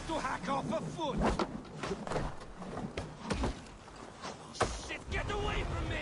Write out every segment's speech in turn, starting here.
to hack off a foot! Shit, get away from me!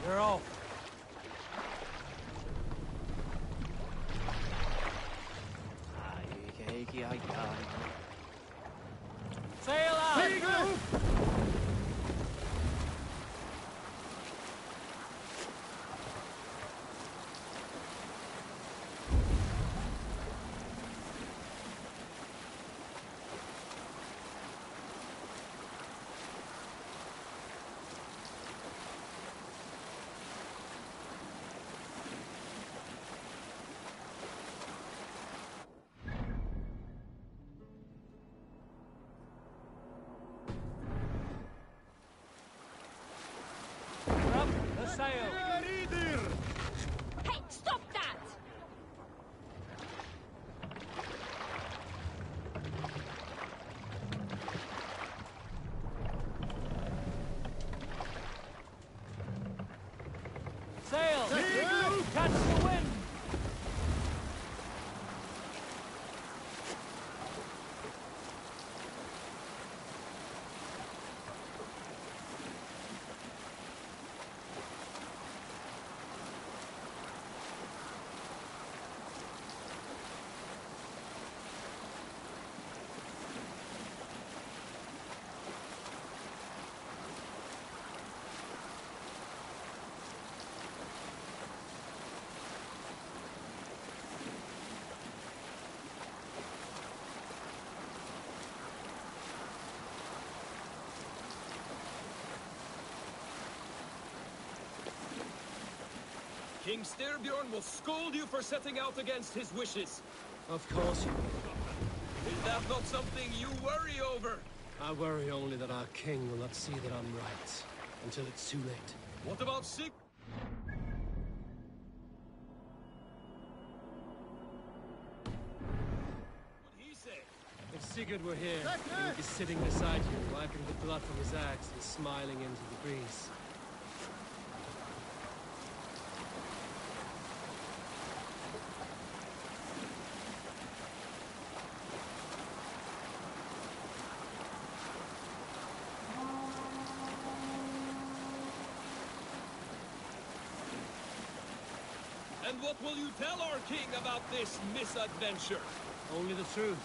They're off. Sail out! Sail! Hey, stop that! Sail! Catch the wind! King Styrbjorn will scold you for setting out against his wishes. Of course you will. Is that not something you worry over? I worry only that our king will not see that I'm right, until it's too late. What about Sig? What he say? If Sigurd were here, he would be sitting beside you, wiping the blood from his axe and smiling into the breeze. And what will you tell our king about this misadventure? Only the truth.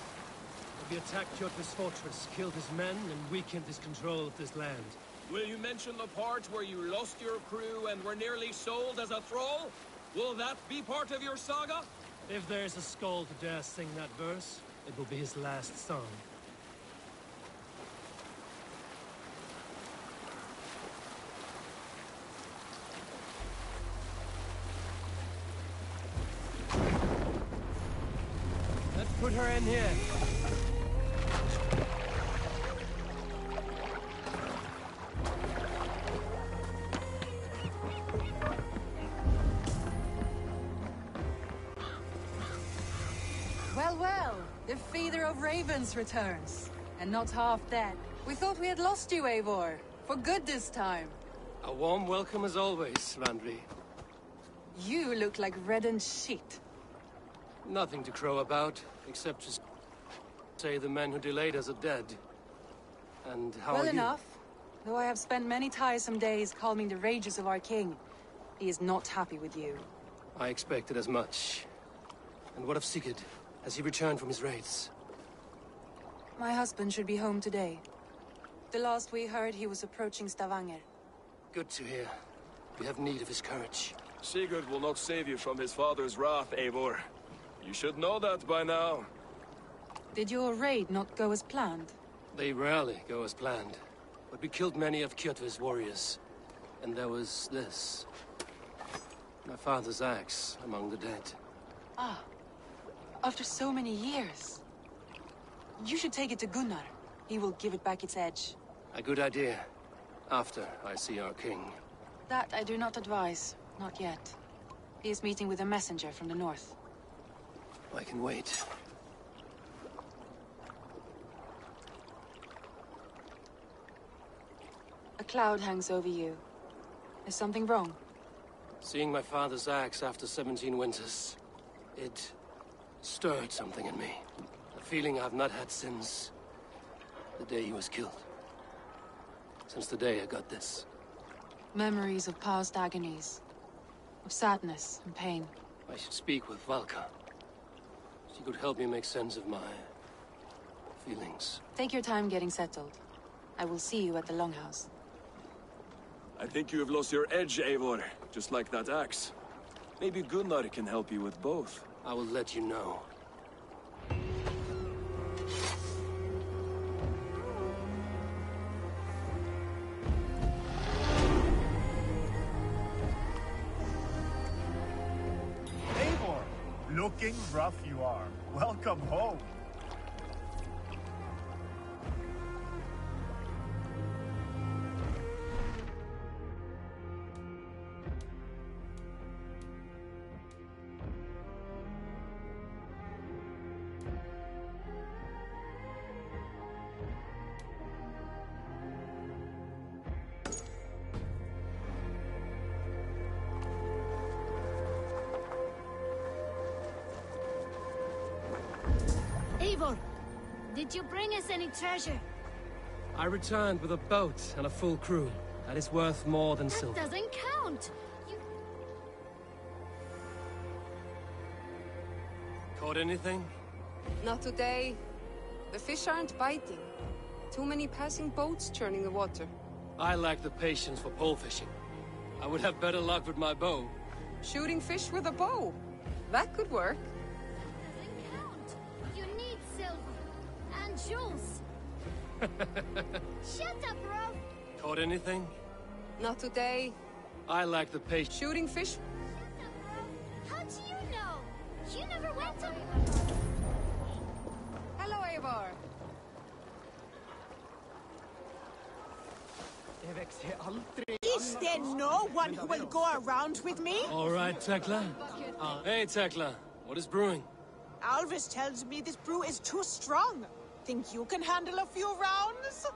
We attacked Kjotve's fortress, killed his men, and weakened his control of this land. Will you mention the part where you lost your crew and were nearly sold as a thrall? Will that be part of your saga? If there's a Skald to dare sing that verse, it will be his last song. Let's put her in here. Well, well, the feeder of ravens returns. And not half dead. We thought we had lost you, Eivor. For good this time. A warm welcome as always, Randvi. You look like reddened shit. Nothing to crow about, except to say the men who delayed us are dead. And how are Well you? enough. Though I have spent many tiresome days calming the rages of our king, he is not happy with you. I expected as much. And what of Sigurd? Has he returned from his raids? My husband should be home today. The last we heard, he was approaching Stavanger. Good to hear. We have need of his courage. Sigurd will not save you from his father's wrath, Eivor. You should know that by now. Did your raid not go as planned? They rarely go as planned. But we killed many of Kjotve's warriors. And there was this. My father's axe among the dead. Ah. After so many years. You should take it to Gunnar. He will give it back its edge. A good idea. After I see our king. That I do not advise. Not yet. He is meeting with a messenger from the north. I can wait. A cloud hangs over you. Is something wrong? Seeing my father's axe after 17 winters, it stirred something in me. A feeling I've not had since the day he was killed. Since the day I got this. Memories of past agonies. Of sadness and pain. I should speak with Valka. She could help me make sense of my feelings. Take your time getting settled. I will see you at the Longhouse. I think you have lost your edge, Eivor. Just like that axe. Maybe Gunnar can help you with both. I will let you know. Eivor! Looking rough you are. Welcome home. Eivor, did you bring us any treasure? I returned with a boat and a full crew. That is worth more than silver. That doesn't count! You... Caught anything? Not today. The fish aren't biting. Too many passing boats churning the water. I lack the patience for pole fishing. I would have better luck with my bow. Shooting fish with a bow. That could work. Doesn't count! You need silver. And jewels. Shut up, bro! Caught anything? Not today. I lack the patience. Shooting fish. Shut up, bro! How do you know? You never went to... Hello, Eivor. Is there no one who will go around with me? All right, Tekla. Hey, Tekla. What is brewing? Alvis tells me this brew is too strong. Think you can handle a few rounds?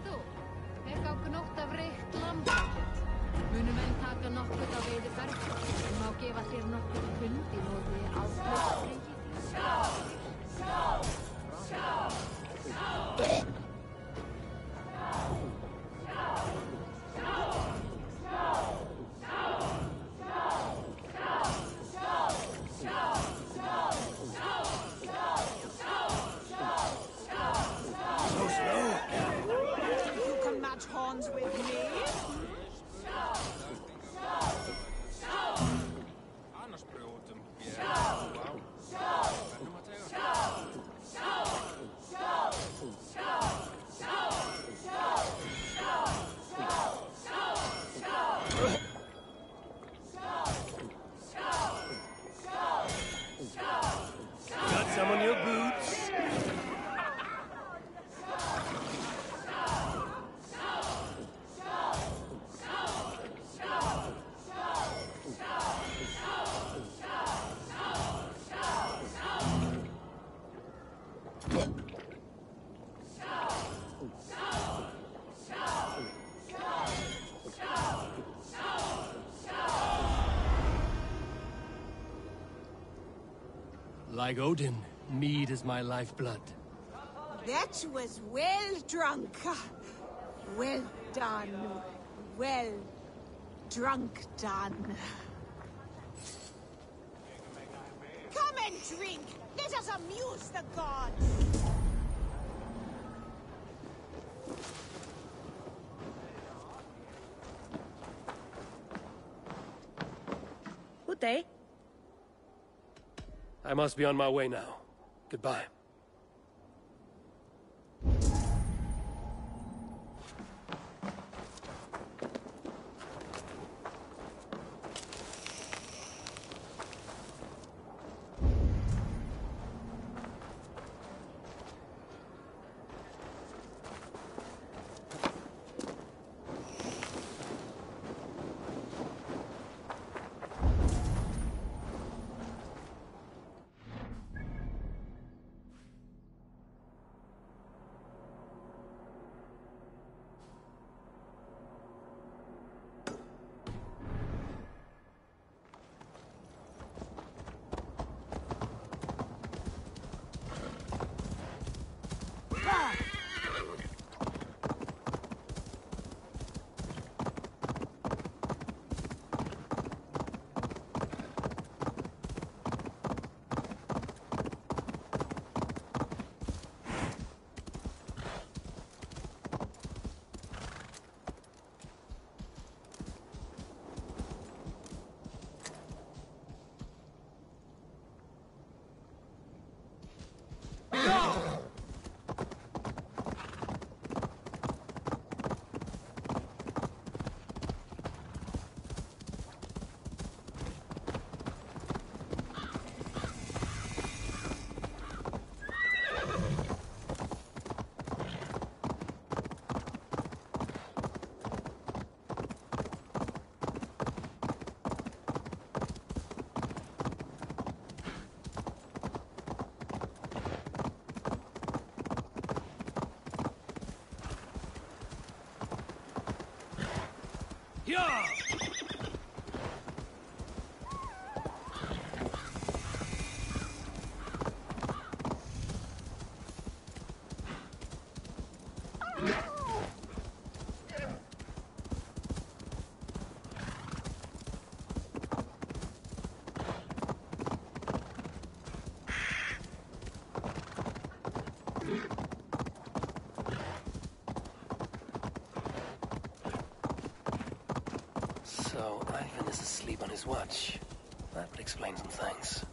Þú, vekk á gnótt af reykt lambakjöt. Munum enn taka nokkuð af veiðiferð. Má gefa þér nokkuð pund í móti afslutsrengi. You can match horns with me? Got some on your boots? Like Odin, mead is my lifeblood. That was well drunk. Well done. Well drunk done. Come and drink. Let us amuse the gods. Good day. I must be on my way now. Goodbye. Yeah! So, Ivan is asleep on his watch. That would explain some things.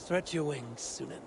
Stretch your wings, Sunan.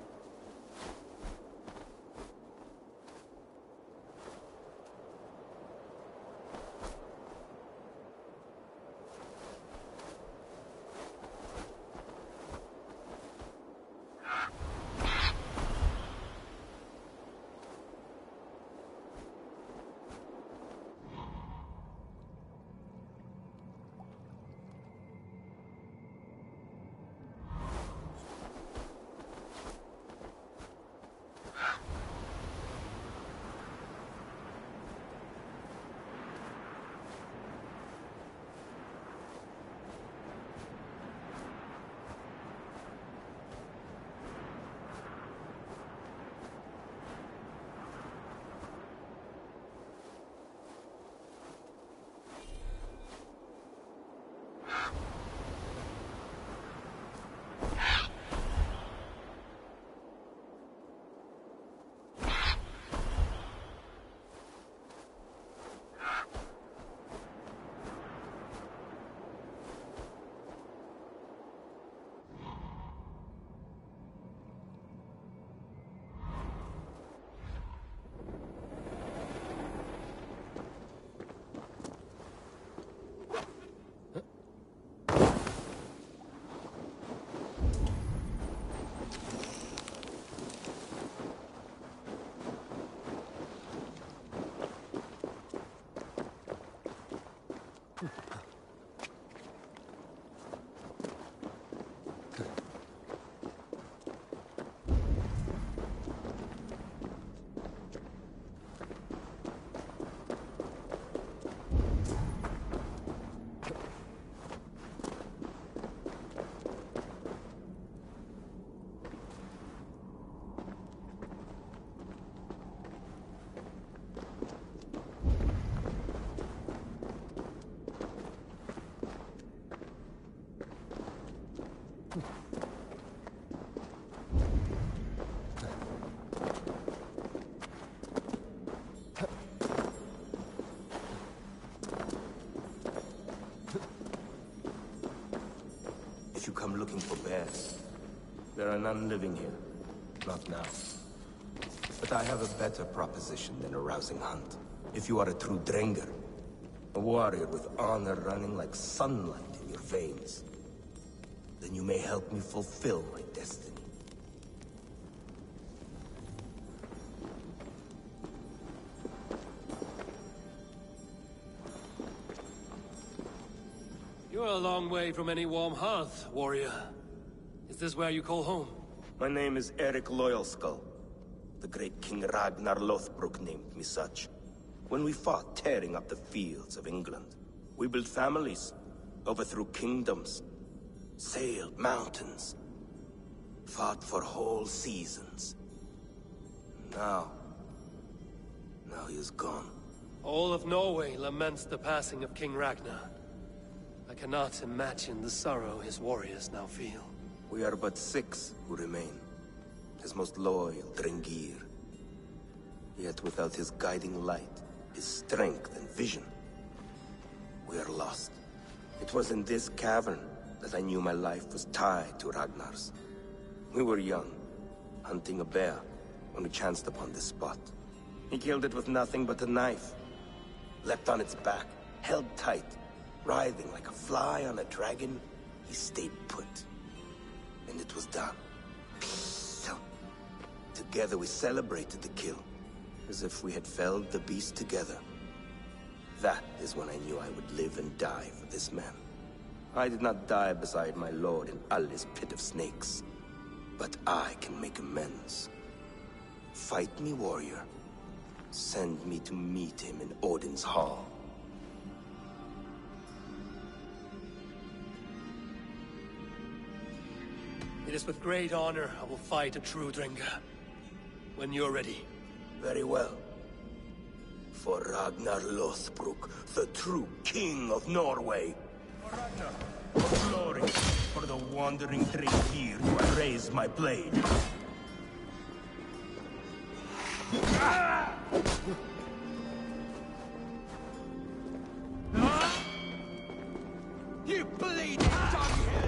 If you come looking for bears, there are none living here. Not now. But I have a better proposition than a rousing hunt. If you are a true Drenger, a warrior with honor running like sunlight in your veins, then you may help me fulfill my destiny. You're a long way from any warm hearth, warrior. Is this where you call home? My name is Eric Loyalskull. The great King Ragnar Lothbrok named me such. When we fought tearing up the fields of England, we built families, overthrew kingdoms, sailed mountains, fought for whole seasons. Now he is gone. All of Norway laments the passing of King Ragnar. I cannot imagine the sorrow his warriors now feel. We are but 6 who remain. His most loyal Drengir. Yet without his guiding light, his strength and vision, we are lost. It was in this cavern that I knew my life was tied to Ragnar's. We were young, hunting a bear, when we chanced upon this spot. He killed it with nothing but a knife. Leapt on its back, held tight. Writhing like a fly on a dragon, he stayed put. And it was done. Together we celebrated the kill, as if we had felled the beast together. That is when I knew I would live and die for this man. I did not die beside my lord in Ali's pit of snakes, but I can make amends. Fight me, warrior. Send me to meet him in Odin's hall. It is with great honor I will fight a true Drenger. When you're ready. Very well. For Ragnar Lothbrok, the true king of Norway. For Ragnar. Glory for the wandering Drengir who have raised my blade. You bleeding dunghill!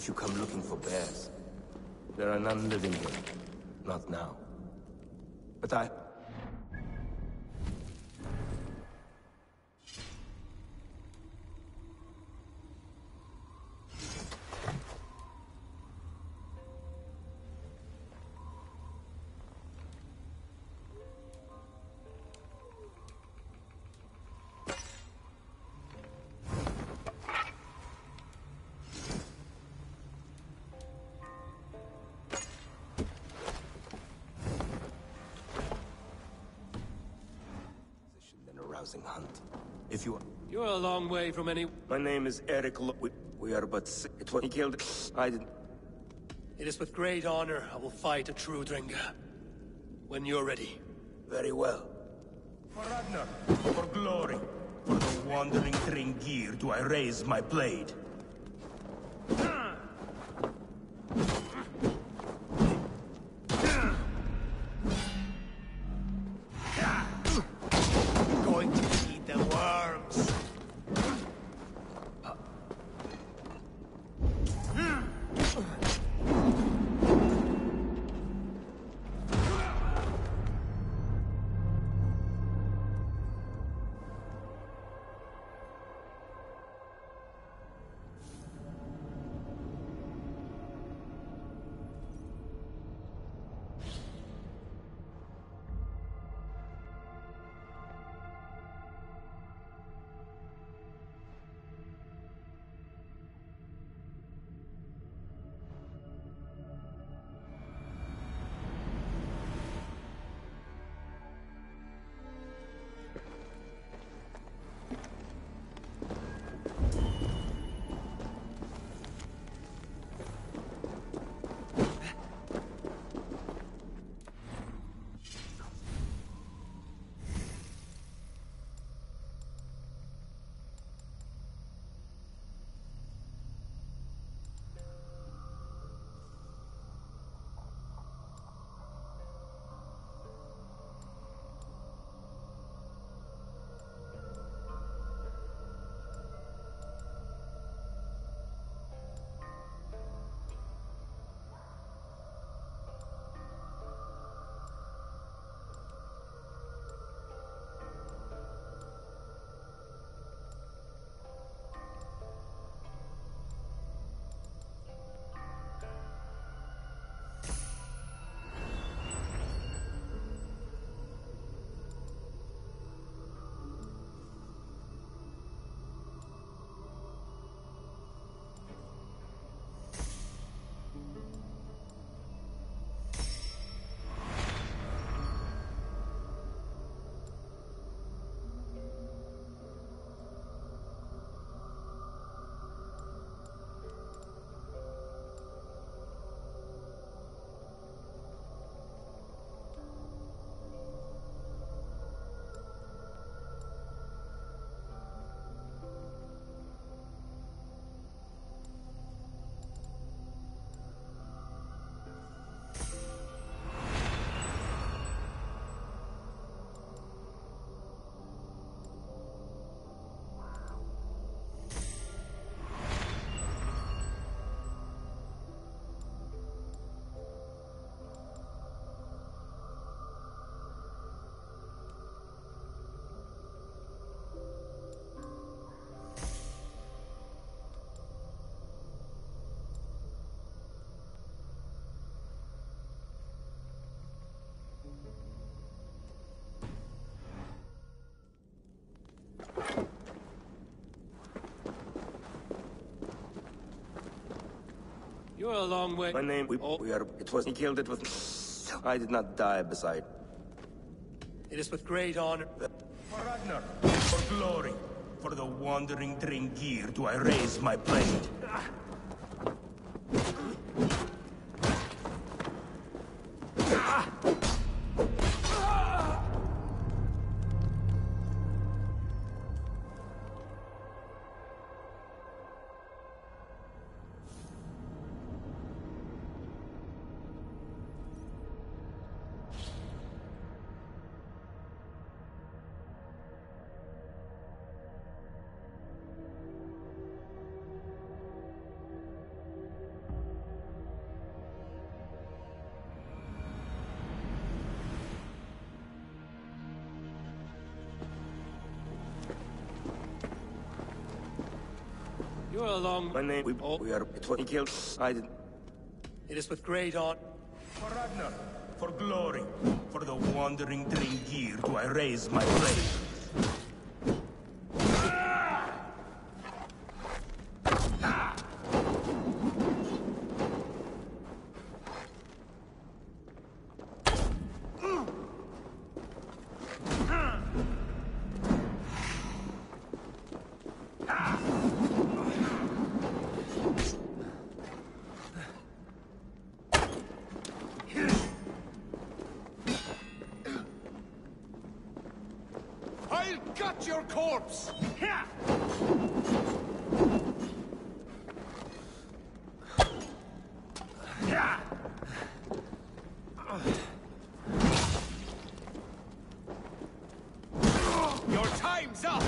you come looking for bears. There are none living here. Not now. But I... hunt. If you are... You're a long way from any... My name is Eric we are but... It was... He killed... I didn't... It is with great honor I will fight a true Dringa. When you're ready. Very well. For Ragnar, for glory, for the wandering Dringir do I raise my blade. Going to eat the worms. You're a long way... My name... We are... It was... He killed it with... I did not die beside... It is with great honor... For Ragnar, for glory, for the wandering Dringir do I raise my blade. You're along. My name, we are, it was killed. I didn't. It is with great honor. For Ragnar, for glory, for the wandering Dringir do I raise my blade. I'll gut your corpse! Your time's up!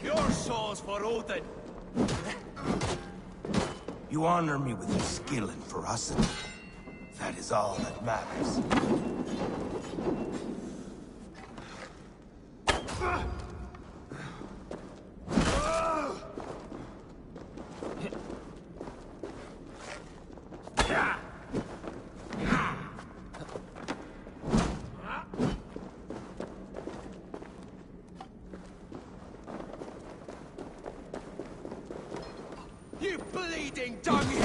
Your soul's for Odin! You honor me with your skill and ferocity. That is all that matters. You bleeding dunghill!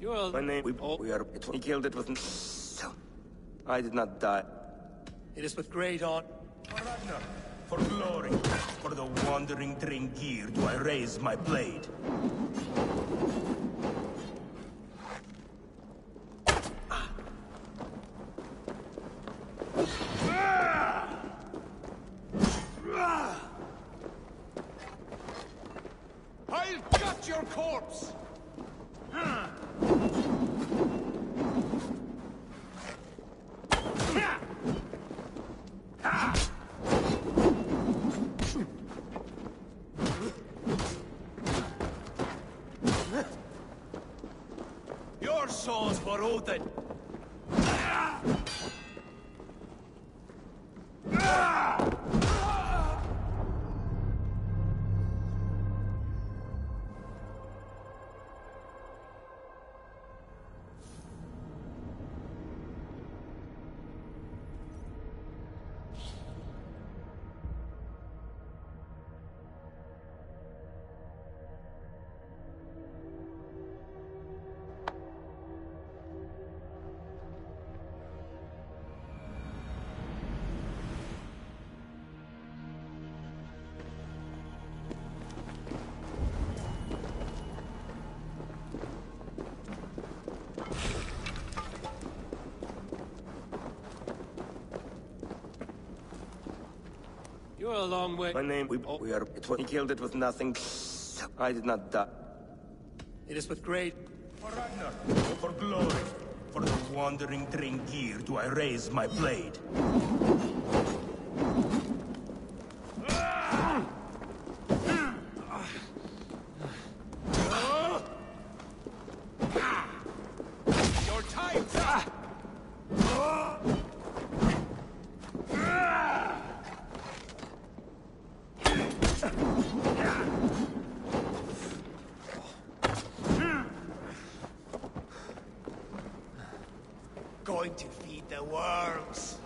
You're My name, we are, he killed it with... I did not die. It is with great honor. For Ragnar, for glory, for the wandering Dringir do I raise my blade. I'll gut your corpse! Your soul's for Odin! You're a long way. My name, we are, he killed it with nothing. I did not die. It is with great... For Ragnar, for glory, for the wandering Dringir do I raise my blade. Your time's up! Going to feed the worms.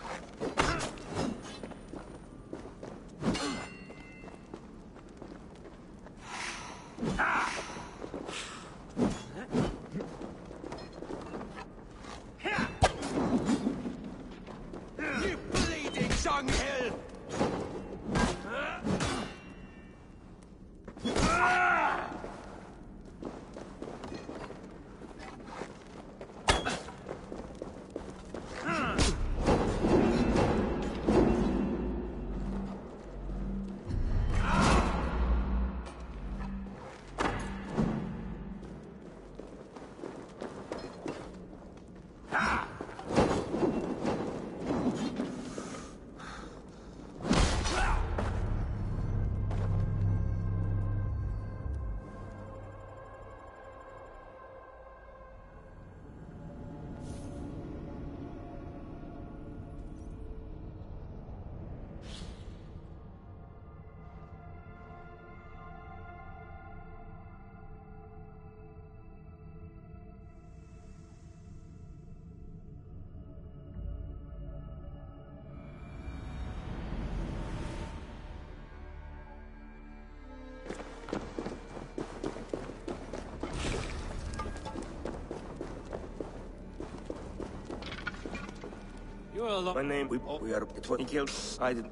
You're alone. My name, we are, it was, he killed, I did.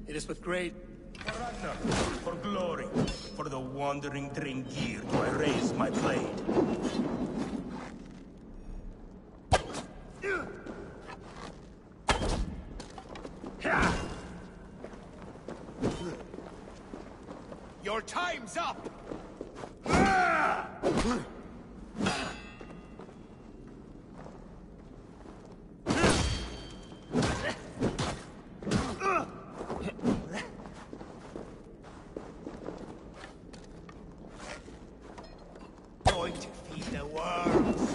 It is with great... For Ragnar, for glory, for the wandering Dringir do I raise my blade. Your time's up! Going to feed the worms.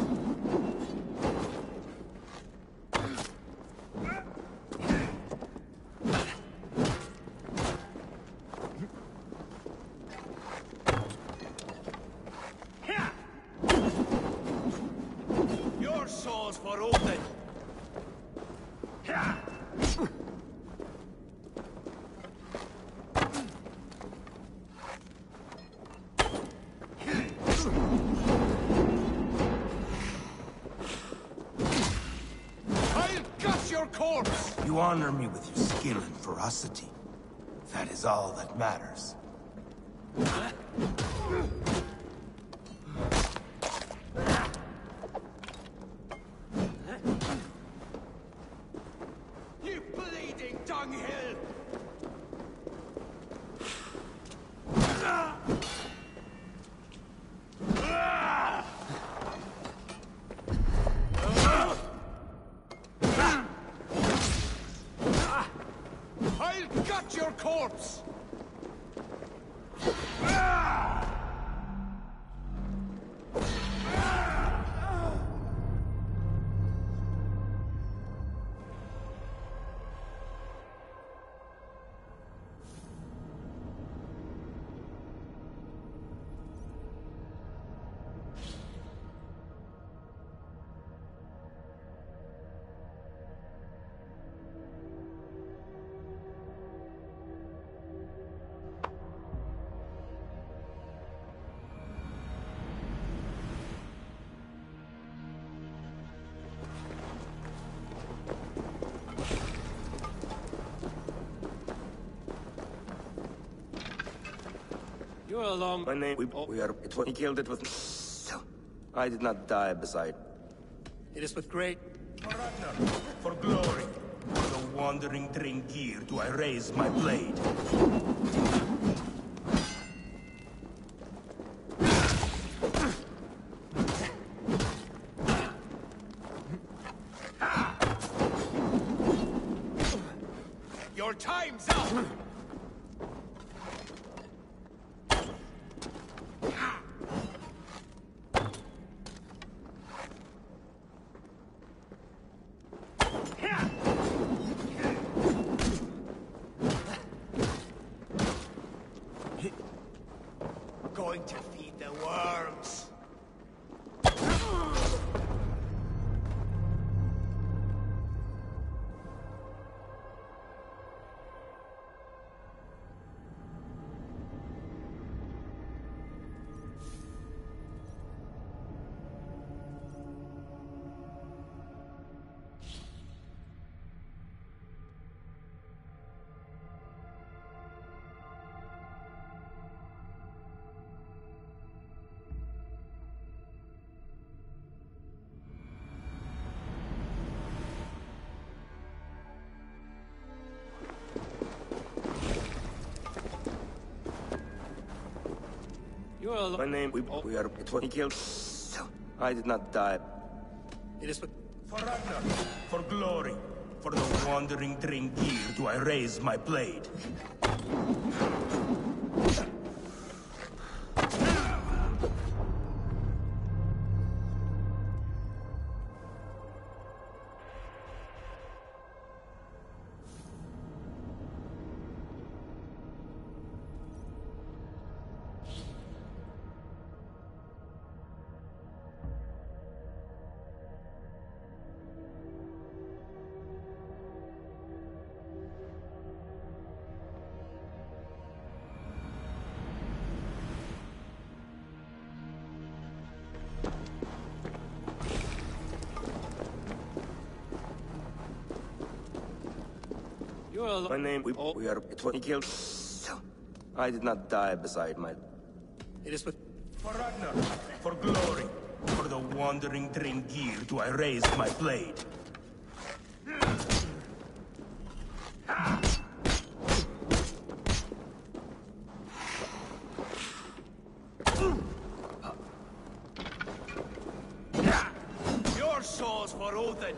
Your soul's for Odin! I'll gut your corpse! You honor me with your skill and ferocity. That is all that matters. You bleeding dunghill! I'll gut your corpse! You're alone. My name, we are, it was, he killed it with... I did not die beside... It is with great... For Ragnar, for glory, for the wandering Dringir do I raise my blade. Your time's up! Going to feed the worms. You're alone. My name, we are, it was, he killed... I did not die. It is with... For Ragnar, for glory, for the wandering Dringir do I raise my blade. You're alive. My name, we are, it was killed. I did not die beside my... It is with... For Ragnar, for glory, for the wandering Drengir do I raise my blade. Your souls for Odin!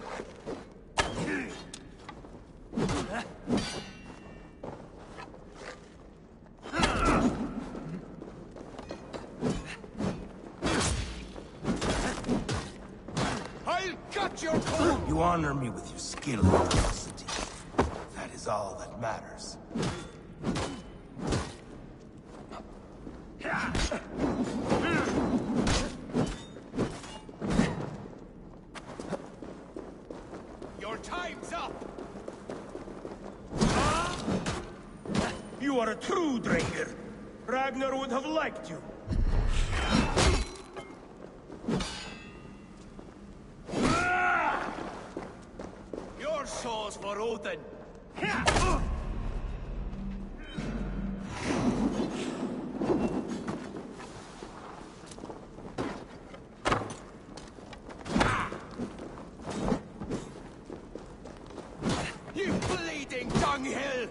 You honor me with your skill and ferocity. That is all that matters. Your time's up! You are a true Drengir. Ragnar would have liked you. Your souls for Odin. You bleeding dunghill!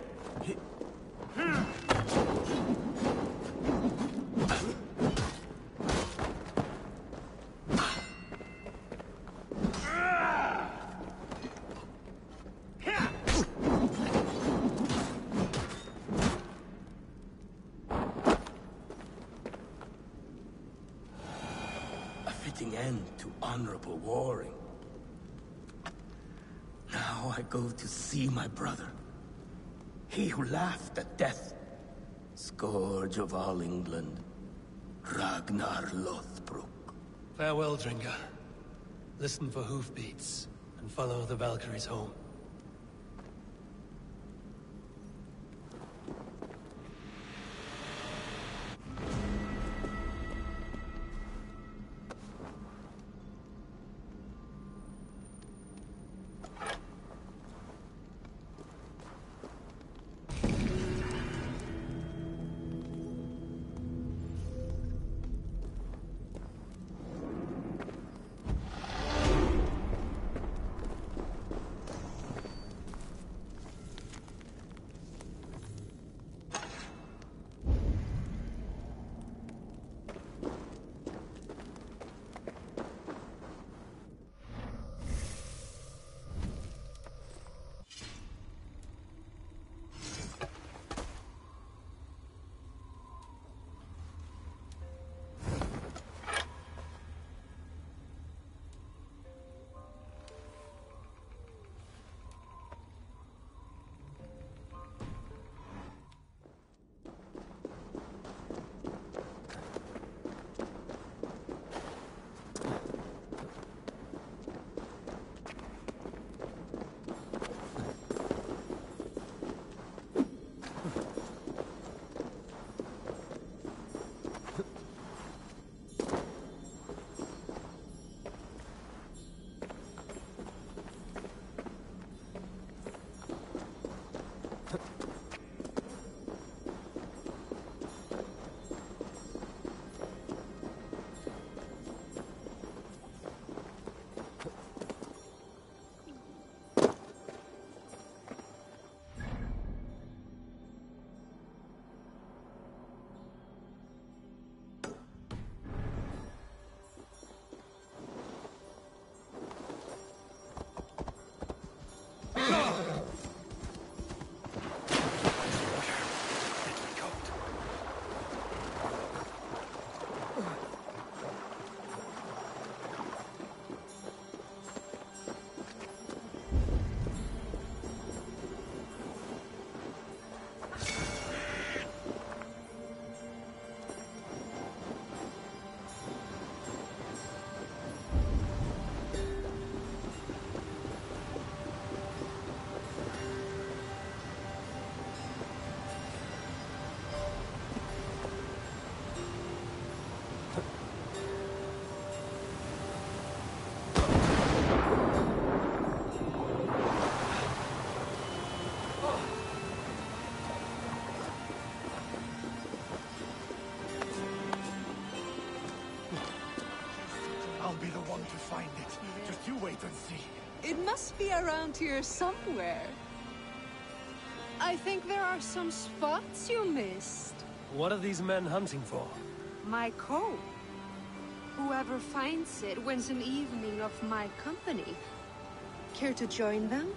End to honorable warring. Now I go to see my brother. He who laughed at death. Scourge of all England. Ragnar Lothbrok. Farewell, Dringa. Listen for hoofbeats, and follow the Valkyries home. going to find it. Just you wait and see. It must be around here somewhere. I think there are some spots you missed. What are these men hunting for? My comb. Whoever finds it wins an evening of my company. Care to join them?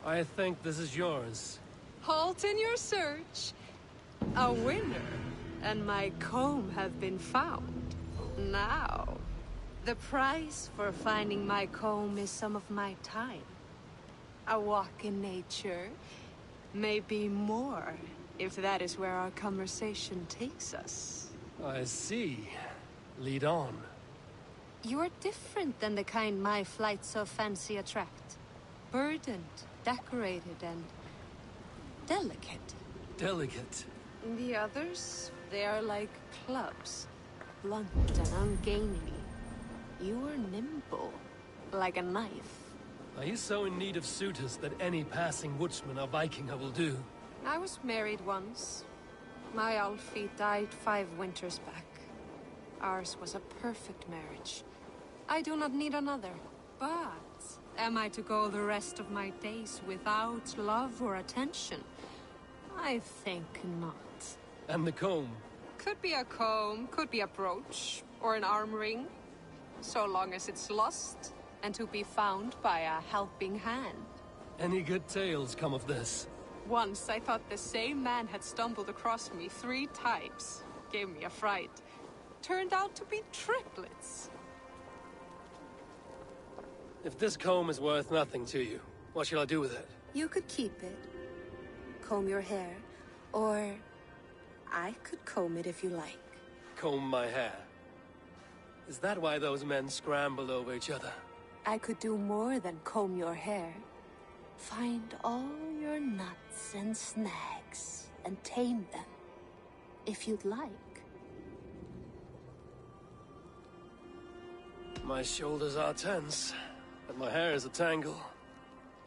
I think this is yours. Halt in your search. A winner and my comb have been found. Now, the price for finding my comb is some of my time. A walk in nature, maybe more, if that is where our conversation takes us. I see. Lead on. You're different than the kind my flights of fancy attract. Burdened, decorated, and delicate. Delicate? The others, they are like clubs. Blunt and ungainly. You are nimble, like a knife. Are you so in need of suitors that any passing woodsman or Vikinger will do? I was married once. My Alfie died 5 winters back. Ours was a perfect marriage. I do not need another. But am I to go the rest of my days without love or attention? I think not. And the comb? Could be a comb, could be a brooch, or an arm ring. So long as it's lost, and to be found by a helping hand. Any good tales come of this? Once I thought the same man had stumbled across me 3 times. Gave me a fright. Turned out to be triplets. If this comb is worth nothing to you, what shall I do with it? You could keep it. Comb your hair. Or I could comb it if you like. Comb my hair? Is that why those men scrambled over each other? I could do more than comb your hair. Find all your nuts and snags and tame them, if you'd like. My shoulders are tense, but my hair is a tangle.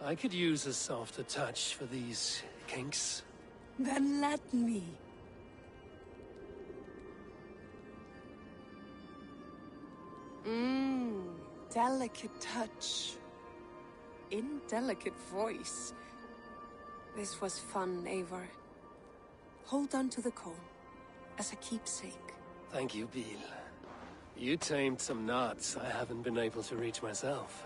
I could use a softer touch for these kinks. Then let me. Delicate touch. Indelicate voice. This was fun, Eivor. Hold on to the comb, as a keepsake. Thank you, Beal. You tamed some knots I haven't been able to reach myself.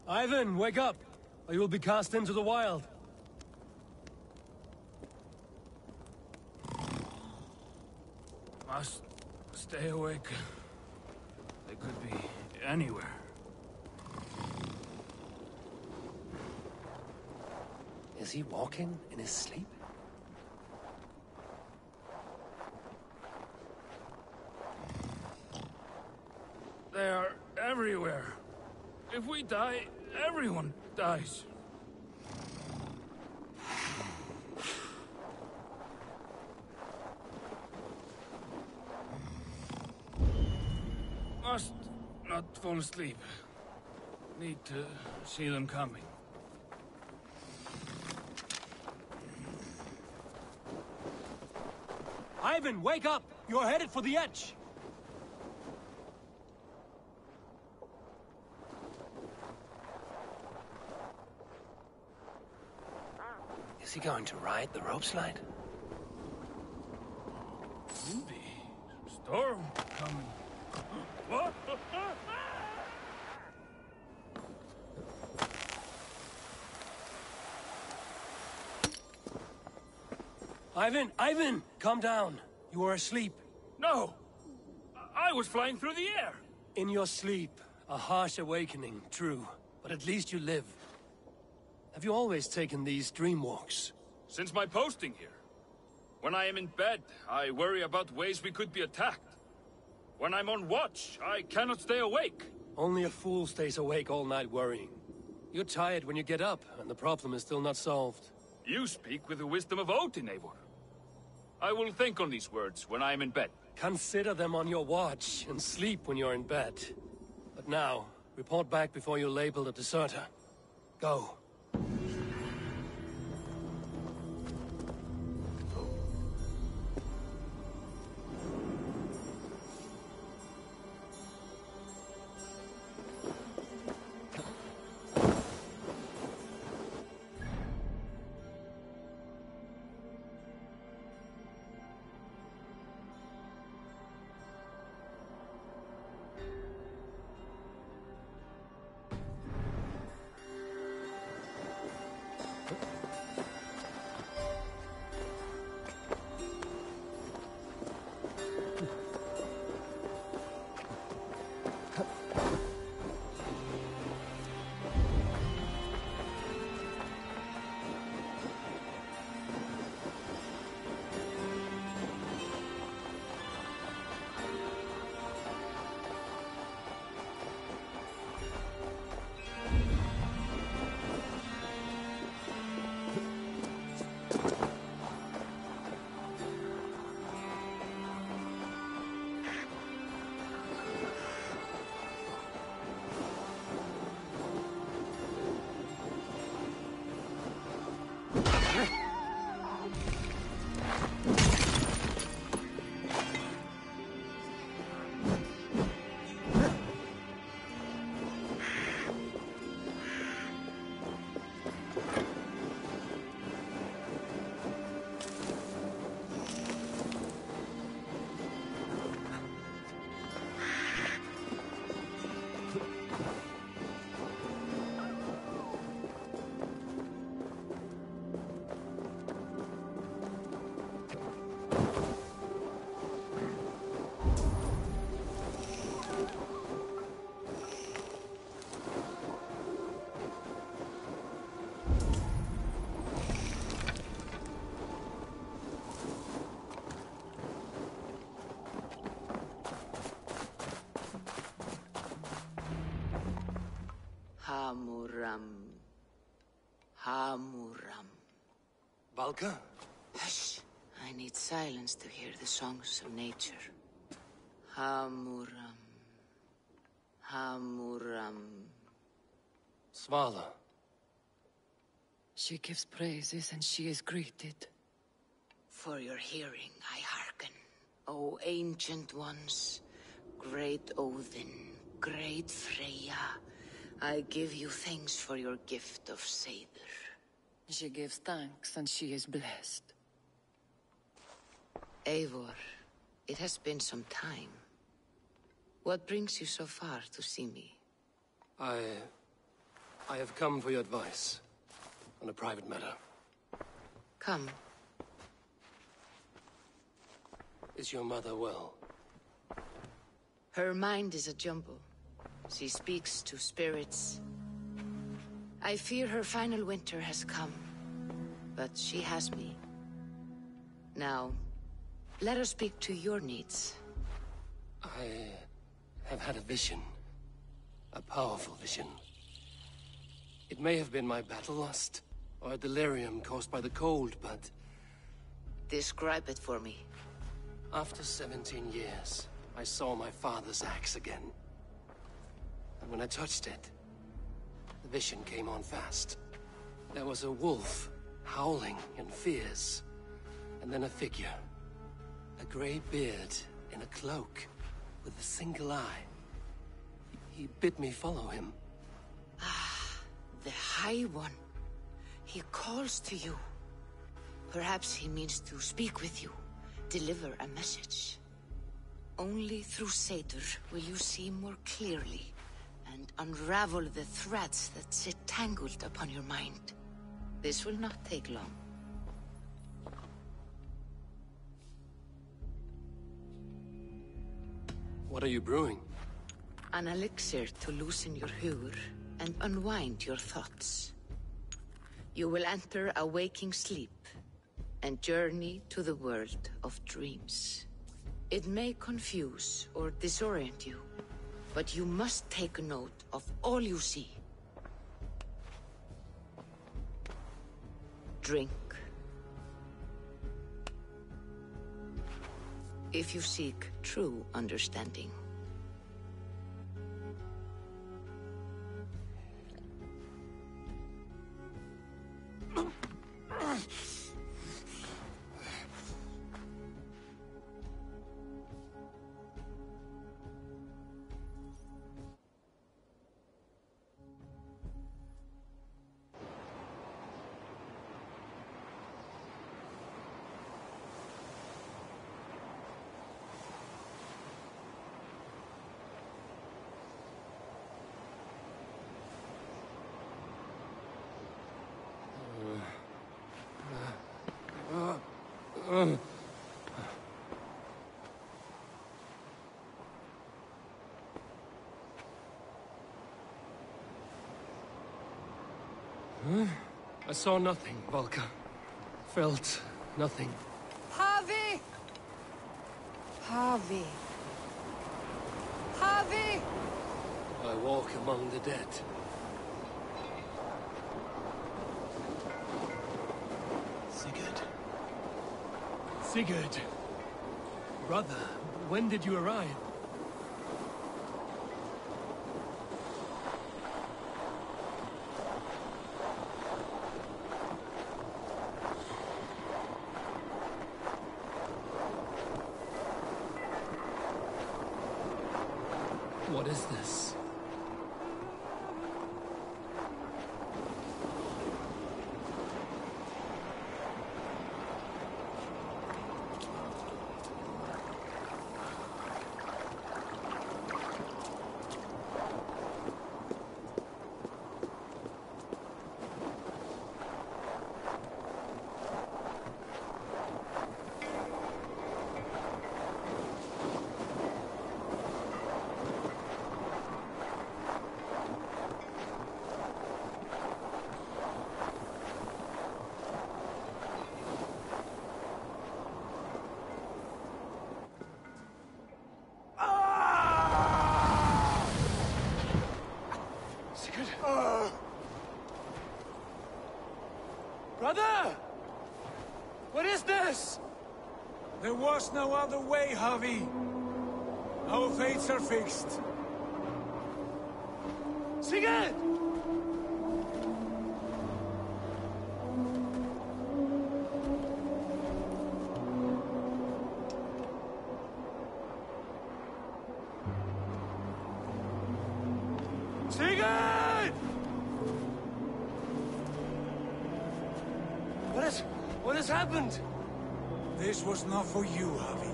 Ivan, wake up, or you will be cast into the wild. Must stay awake. They could be anywhere. Is he walking in his sleep? They are everywhere. If we die, everyone dies. Must not fall asleep. Need to see them coming. Ivan, wake up! You're headed for the edge! Is he going to ride the rope slide? Maybe. Storm coming. What? Ivan, calm down. You are asleep. No! I was flying through the air! In your sleep, a harsh awakening, true. But at least you live. Have you always taken these dream walks? Since my posting here. When I am in bed, I worry about ways we could be attacked. When I'm on watch, I cannot stay awake. Only a fool stays awake all night worrying. You're tired when you get up, and the problem is still not solved. You speak with the wisdom of Odin, Eivor. I will think on these words when I am in bed. Consider them on your watch, and sleep when you're in bed. But now, report back before you're labeled a deserter. Go. Hamuram. Valka? Hush. I need silence to hear the songs of nature. Hamuram. Svala. She gives praises and she is greeted. For your hearing I hearken, O ancient ones, great Odin, great Freya. I give you thanks for your gift of Seder. She gives thanks and she is blessed. Eivor, it has been some time. What brings you so far to see me? have come for your advice on a private matter. Come. Is your mother well? Her mind is a jumble. She speaks to spirits. I fear her final winter has come, but she has me. Now, let her speak to your needs. I have had a vision. A powerful vision. It may have been my battle lust, or a delirium caused by the cold, but... Describe it for me. After 17 years, I saw my father's axe again. And when I touched it, the vision came on fast. There was a wolf, howling in fears. And then a figure. A grey beard in a cloak, with a single eye. He bid me follow him. Ah, the High One. He calls to you. Perhaps he means to speak with you, deliver a message. Only through Seder will you see more clearly and unravel the threads that sit tangled upon your mind. This will not take long. What are you brewing? An elixir to loosen your hugur and unwind your thoughts. You will enter a waking sleep and journey to the world of dreams. It may confuse or disorient you, but you must take note of all you see. Drink. If you seek true understanding. I saw nothing, Valka. Felt nothing. Harvey! Harvey. Harvey! I walk among the dead. Sigurd. Sigurd! Brother, when did you arrive? What is this? Brother! What is this? There was no other way, Harvey. Our fates are fixed. Sigurd! Sigurd! What has happened? This was not for you, Harvey.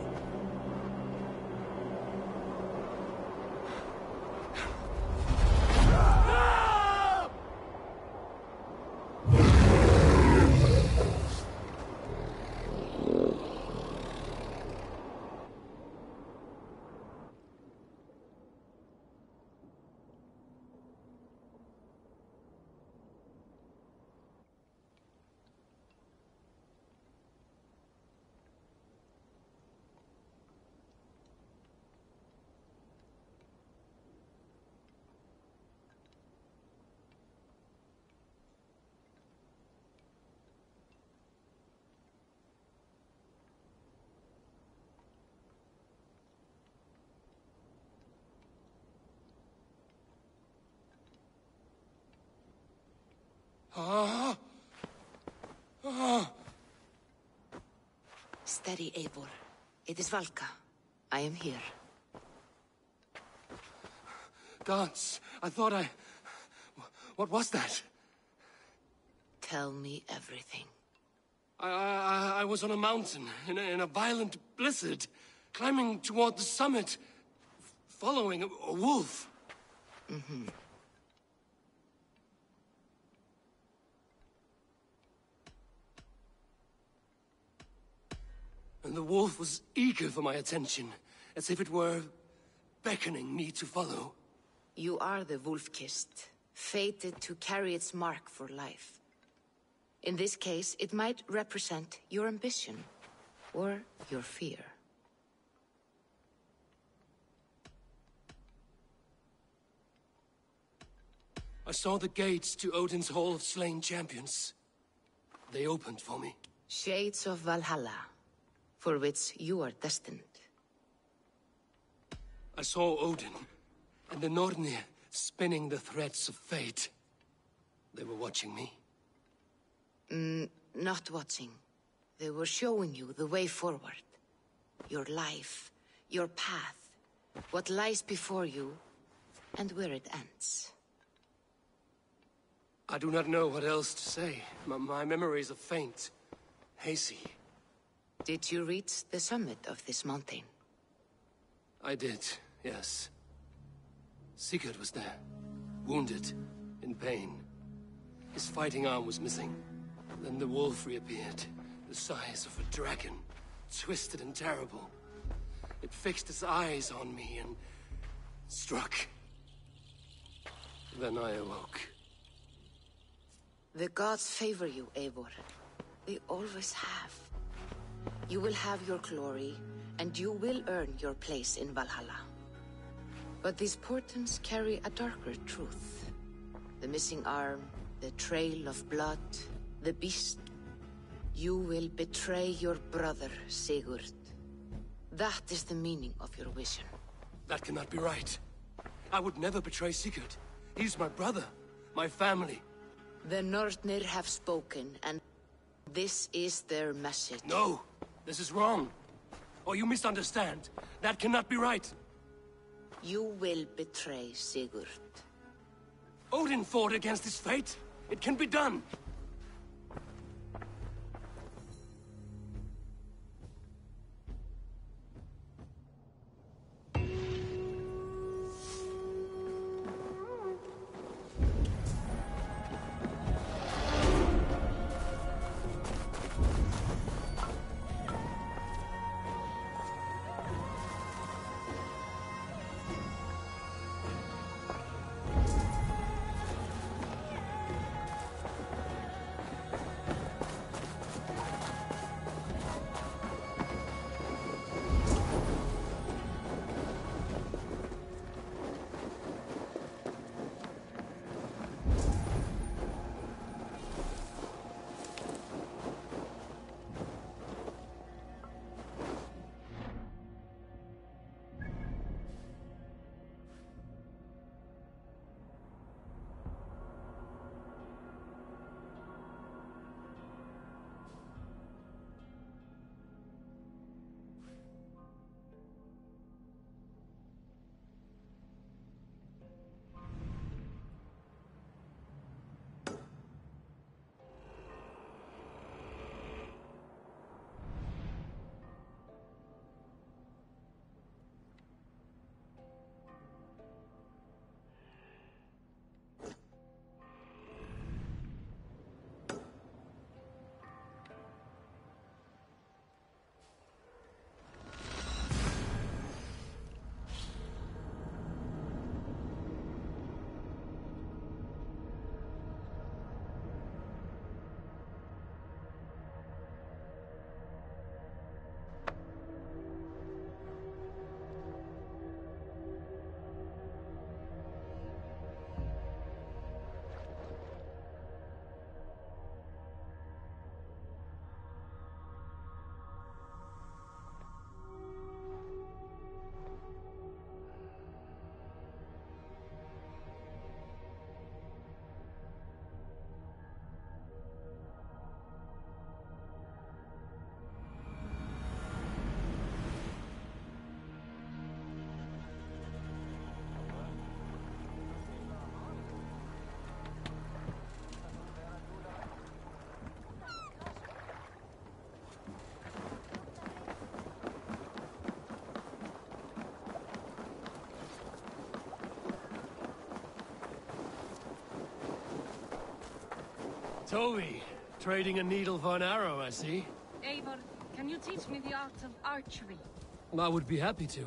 Steady, Eivor. It is Valka. I am here. Guards, I thought What was that? Tell me everything. I was on a mountain in a violent blizzard, climbing toward the summit, following a wolf. Mm-hmm. And the wolf was eager for my attention, as if it were beckoning me to follow. You are the wolf-kissed, fated to carry its mark for life. In this case, it might represent your ambition, or your fear. I saw the gates to Odin's Hall of Slain Champions. They opened for me. Shades of Valhalla, for which you are destined. I saw Odin, and the Nornir spinning the threads of fate. They were watching me. Not watching. They were showing you the way forward. Your life, your path, what lies before you, and where it ends. I do not know what else to say. My memories are faint, hazy. Did you reach the summit of this mountain? I did, yes. Sigurd was there, wounded, in pain. His fighting arm was missing. Then the wolf reappeared, the size of a dragon, twisted and terrible. It fixed its eyes on me and struck. Then I awoke. The gods favor you, Eivor. They always have. You will have your glory, and you will earn your place in Valhalla. But these portents carry a darker truth. The missing arm, the trail of blood, the beast. You will betray your brother, Sigurd. That is the meaning of your vision. That cannot be right. I would never betray Sigurd. He's my brother, my family. The Nornir have spoken, and this is their message. No, this is wrong. Or you misunderstand. That cannot be right. You will betray Sigurd. Odin fought against his fate. It can be done. Toby, trading a needle for an arrow, I see. Eivor, can you teach me the art of archery? I would be happy to.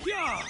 Yeah!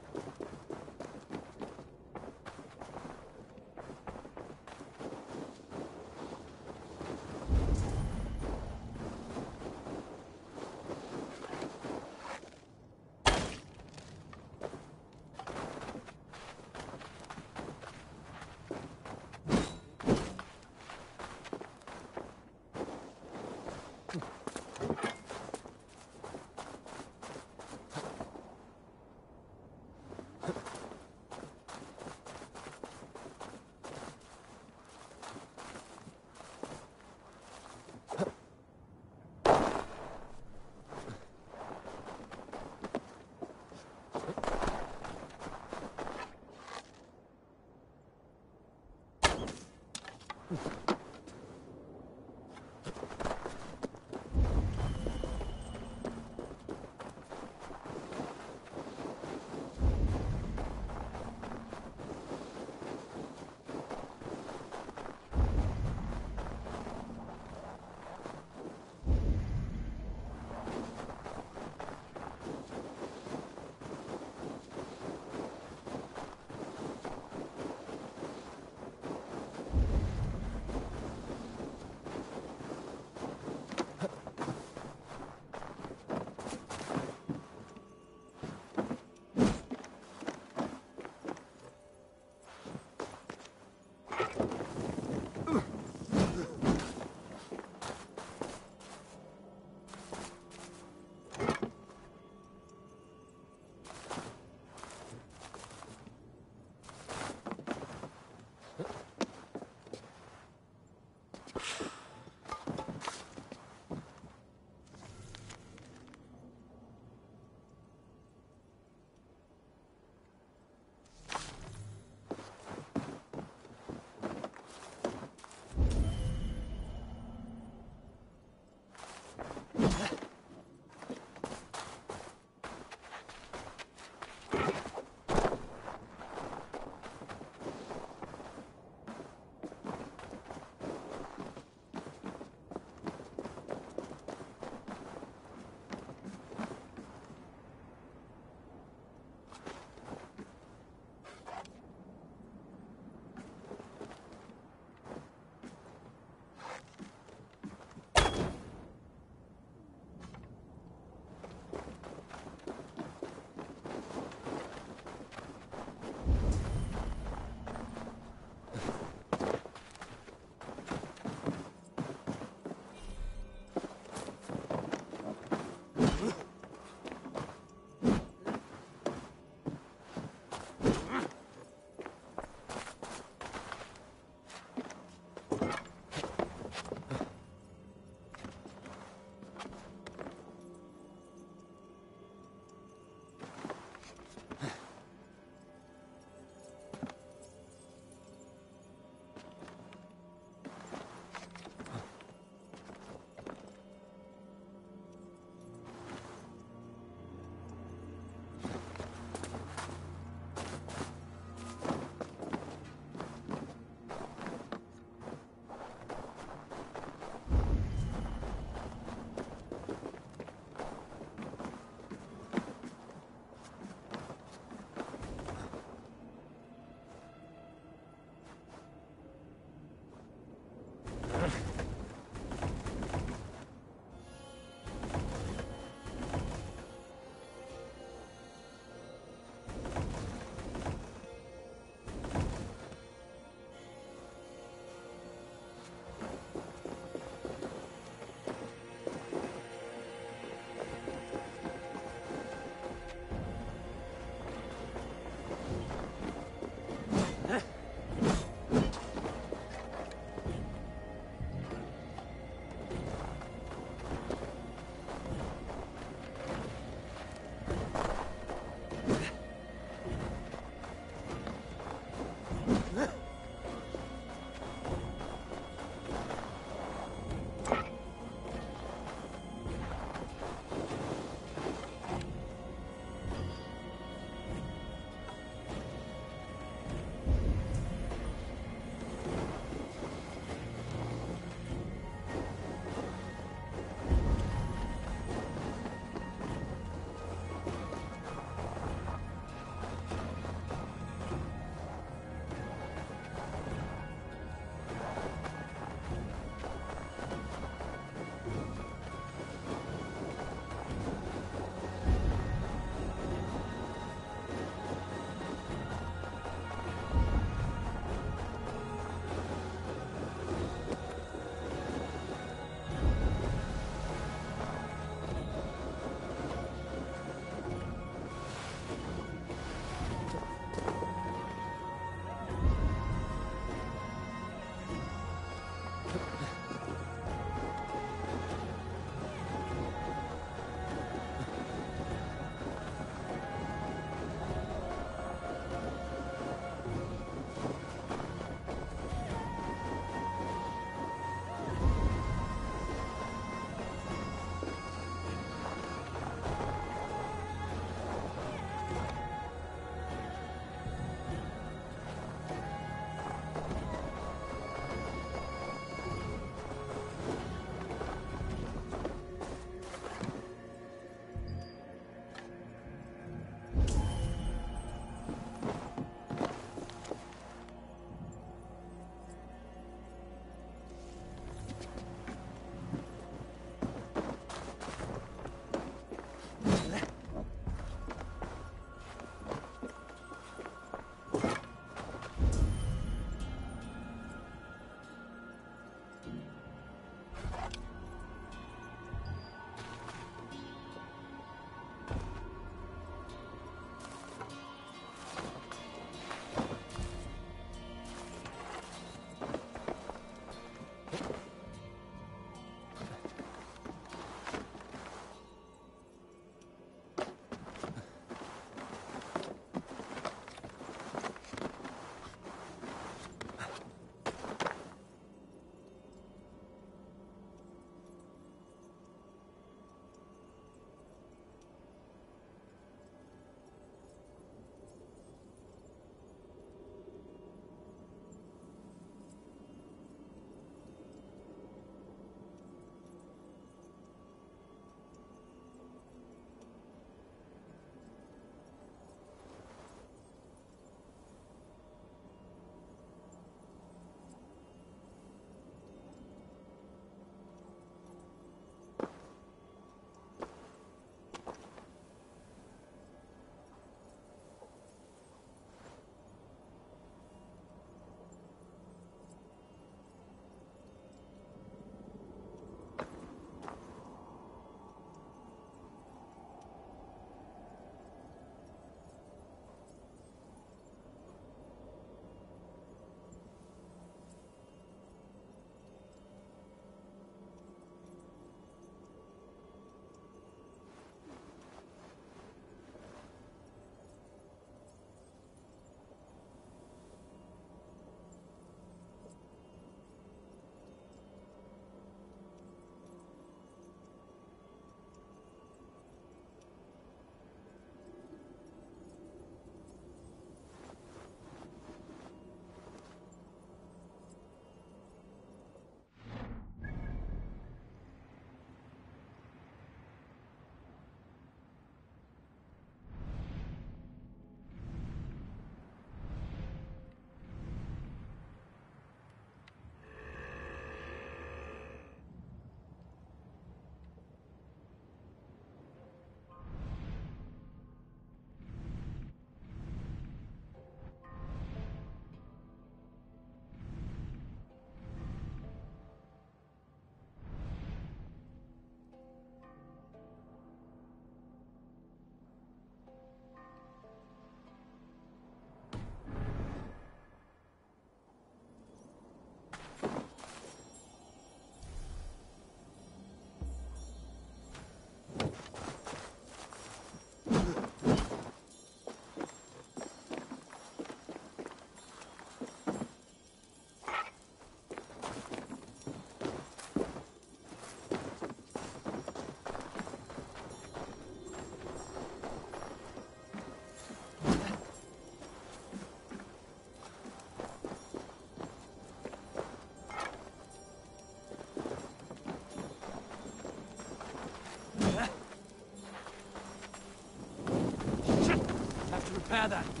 nada.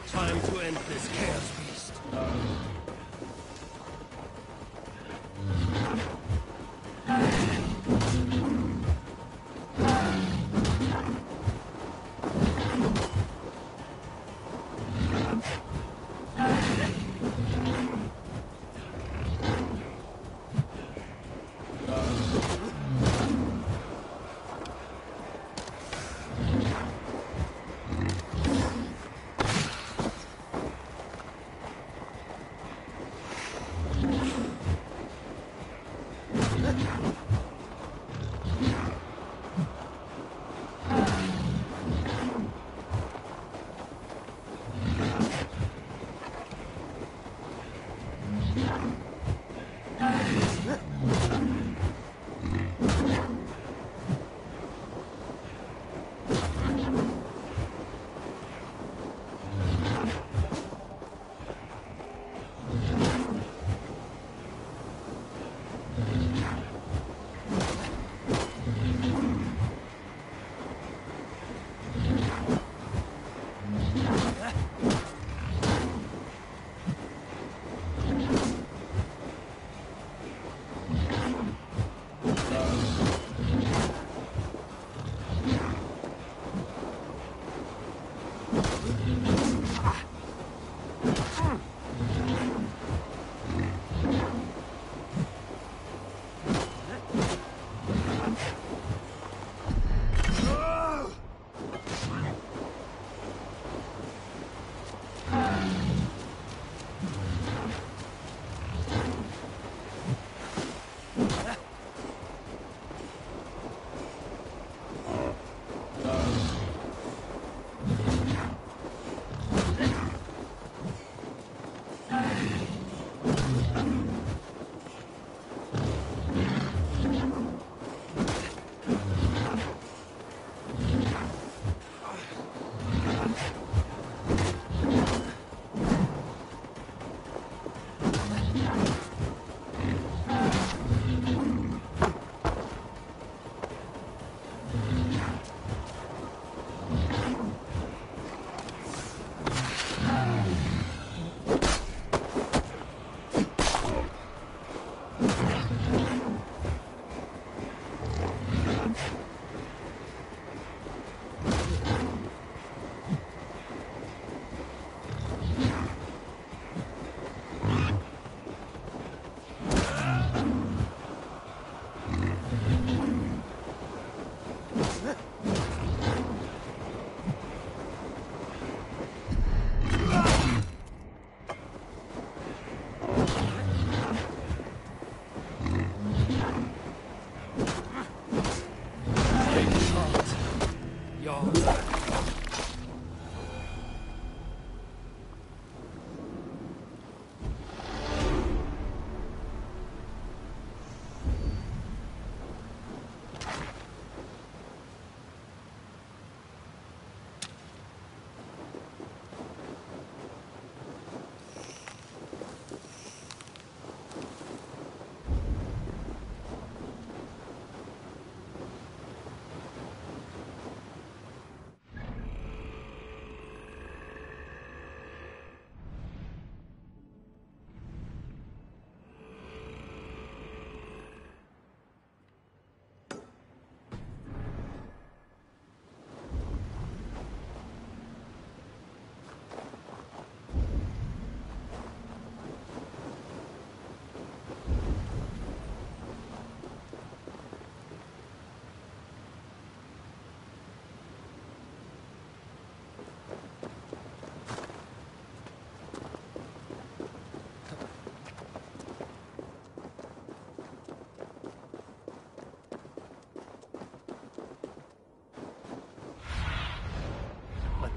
Time to end this chaos beast.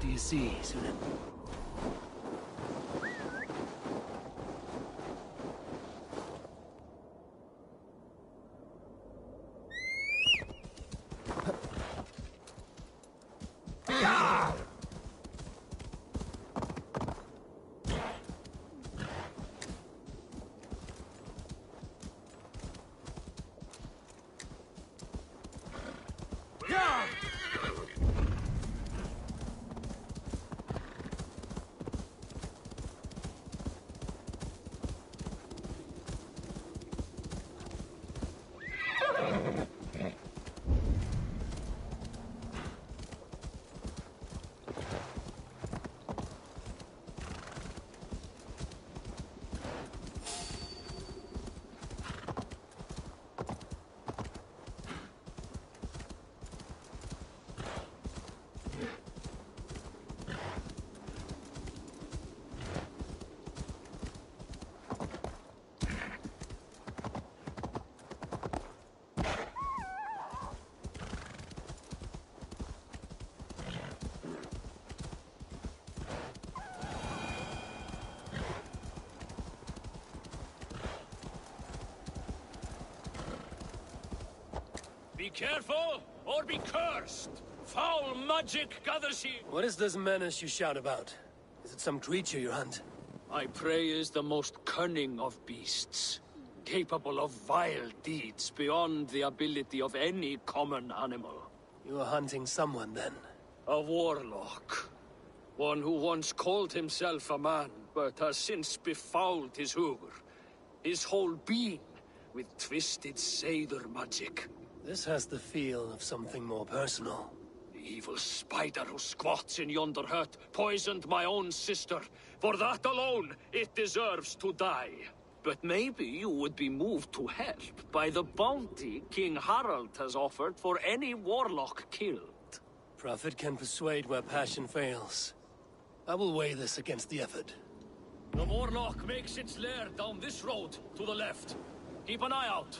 Do you see, Sunan? careful, or be cursed! Foul magic gathers here! What is this menace you shout about? Is it some creature you hunt? My prey is the most cunning of beasts, capable of vile deeds beyond the ability of any common animal. You are hunting someone, then? A warlock. One who once called himself a man, but has since befouled his hugr, his whole being, with twisted Seder magic. This has the feel of something more personal. The evil spider who squats in yonder hut poisoned my own sister. For that alone, it deserves to die. But maybe you would be moved to help by the bounty King Harald has offered for any warlock killed. Prophet can persuade where passion fails. I will weigh this against the effort. The warlock makes its lair down this road, to the left. Keep an eye out.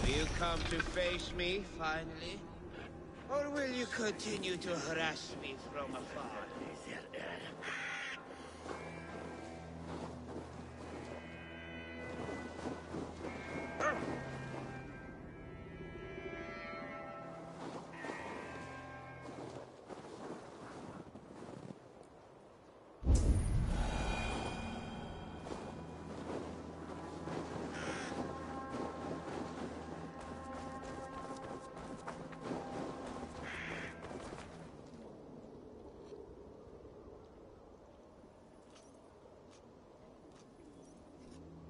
You come to face me, finally? Or will you continue to harass me from afar?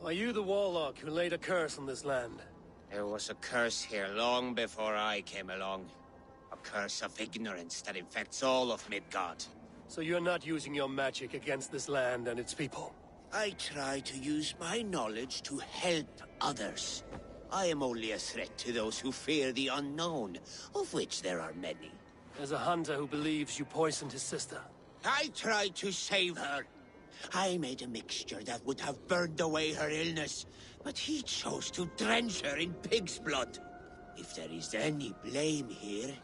Are you the warlock who laid a curse on this land? There was a curse here long before I came along. A curse of ignorance that infects all of Midgard. So you're not using your magic against this land and its people? I try to use my knowledge to help others. I am only a threat to those who fear the unknown, of which there are many. There's a hunter who believes you poisoned his sister. I tried to save her. I made a mixture that would have burned away her illness, but he chose to drench her in pig's blood. If there is any blame here,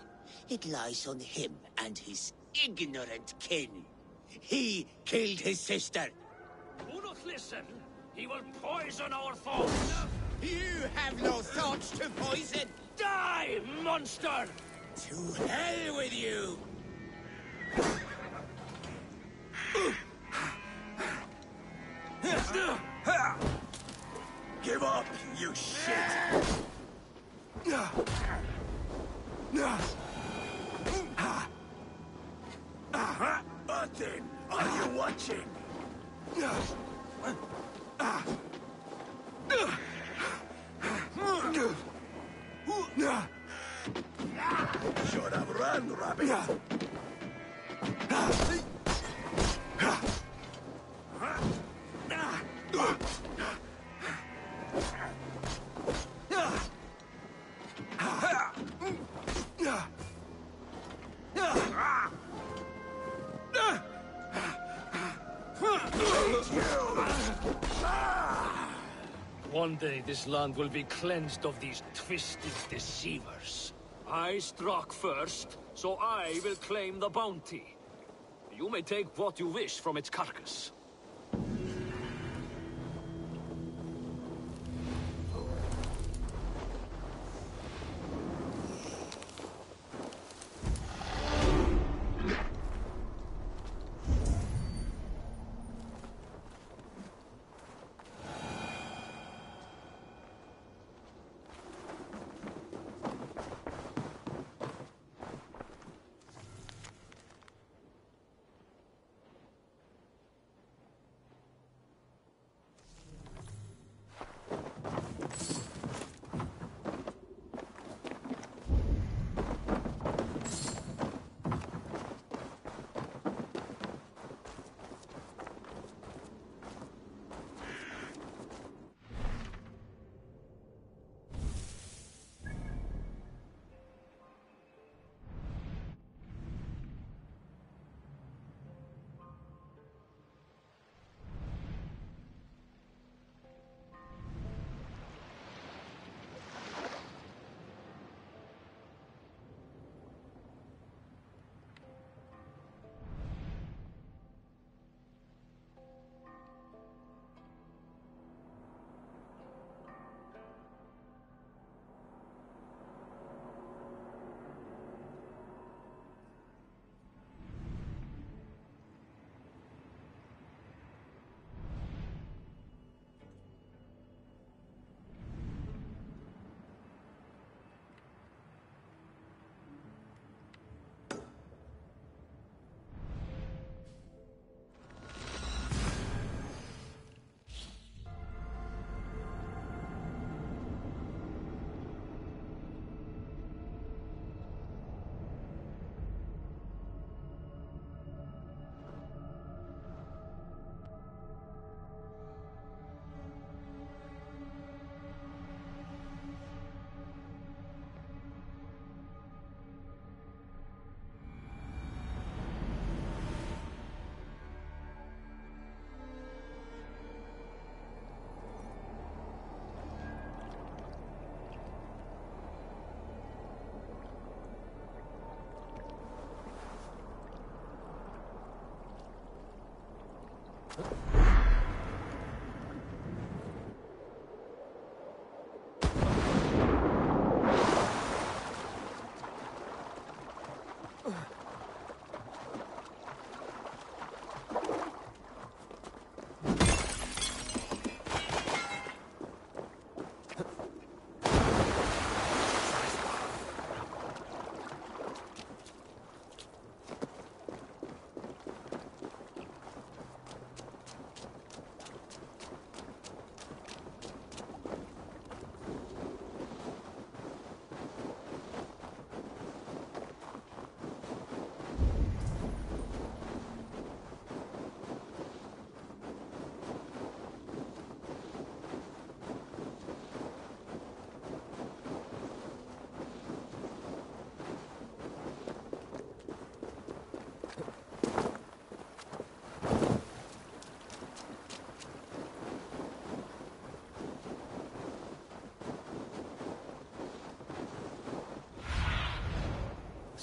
it lies on him and his ignorant kin. He killed his sister. Do not listen. He will poison our thoughts. You have no thoughts to poison. Die, monster! To hell with you! Give up, you shit! Martin, are you watching? Should have run, rabbit! One day this land will be cleansed of these twisted deceivers. I struck first, so I will claim the bounty. You may take what you wish from its carcass.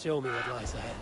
Show me what lies ahead.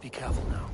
Be careful now.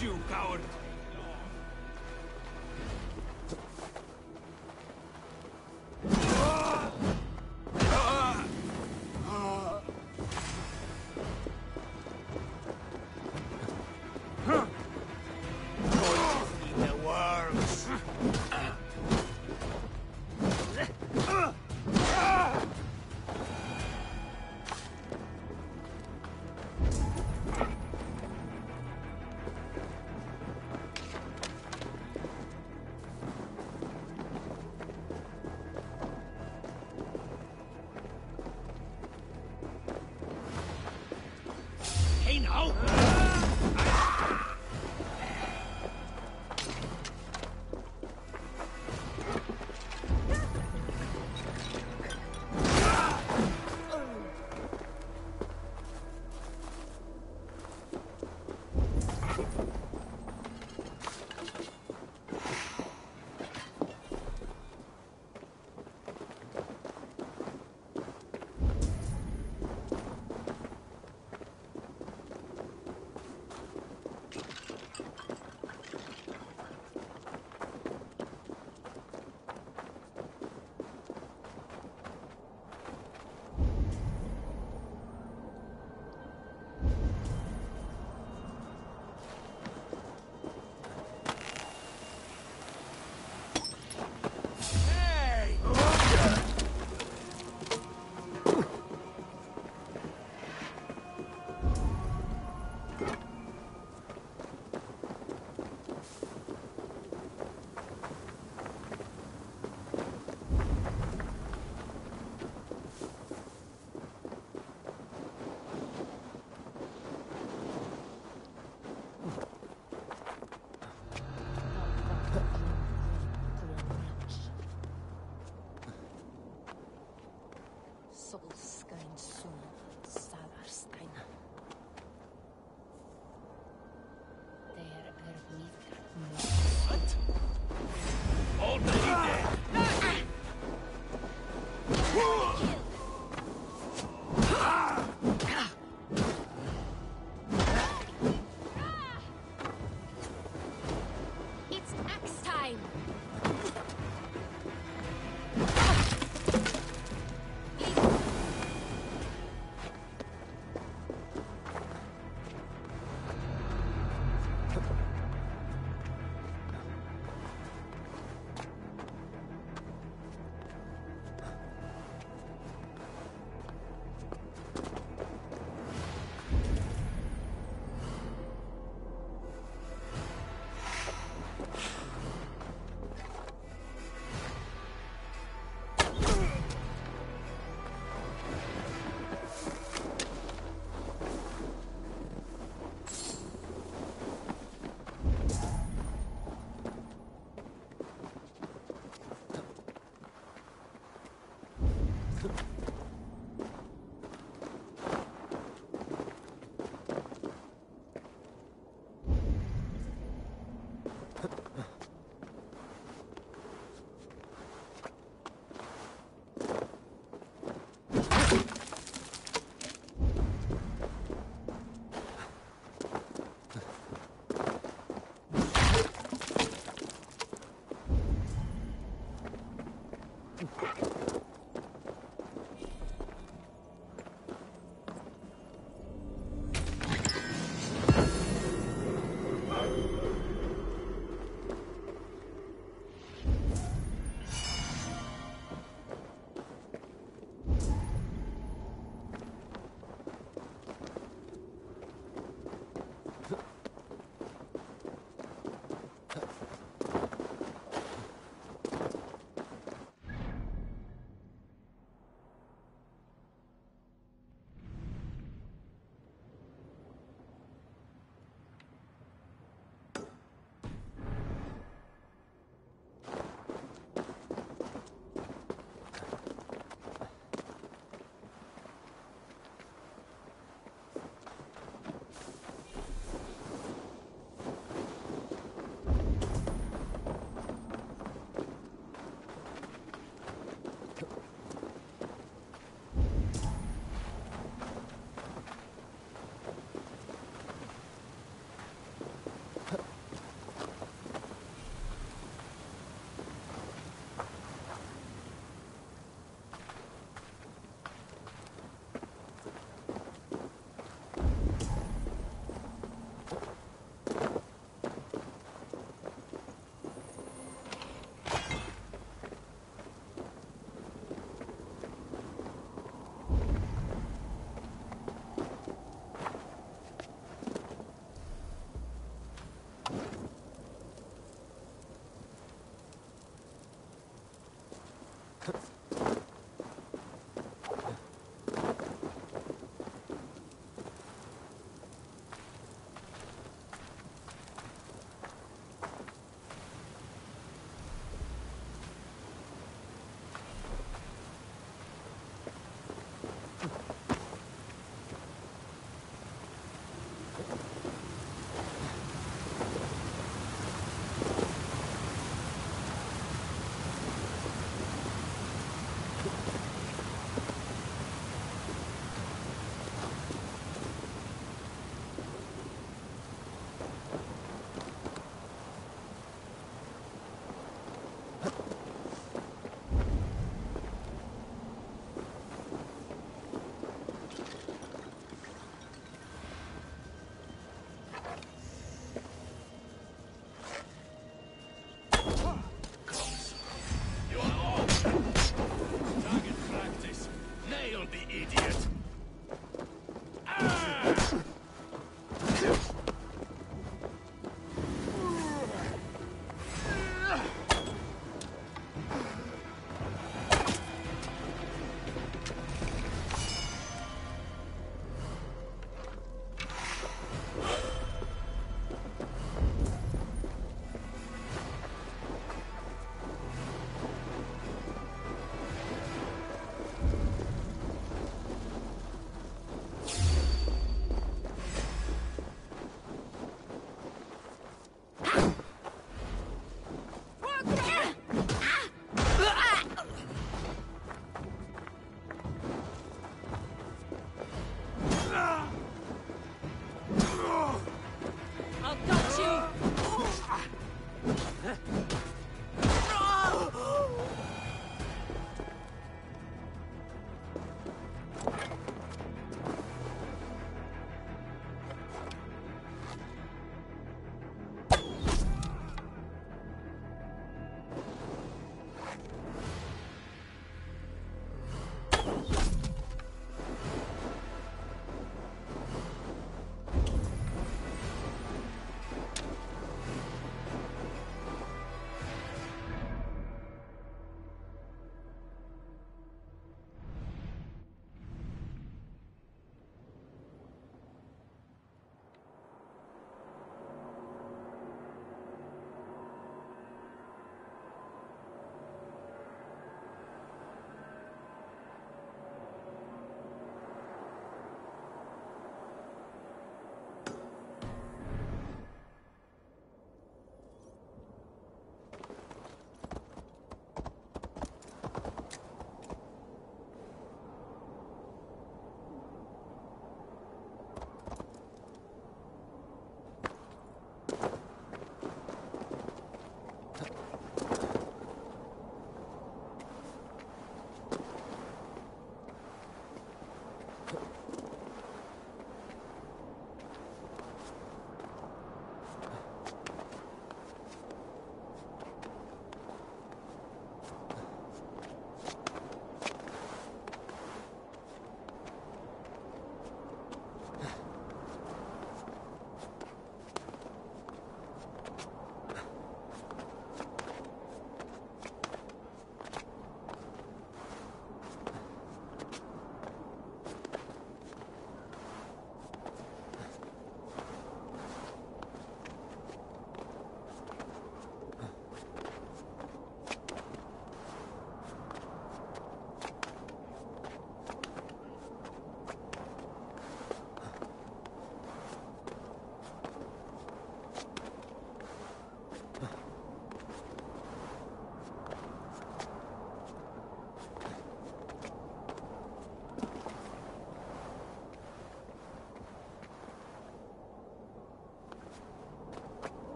You coward! The worms! Hey now!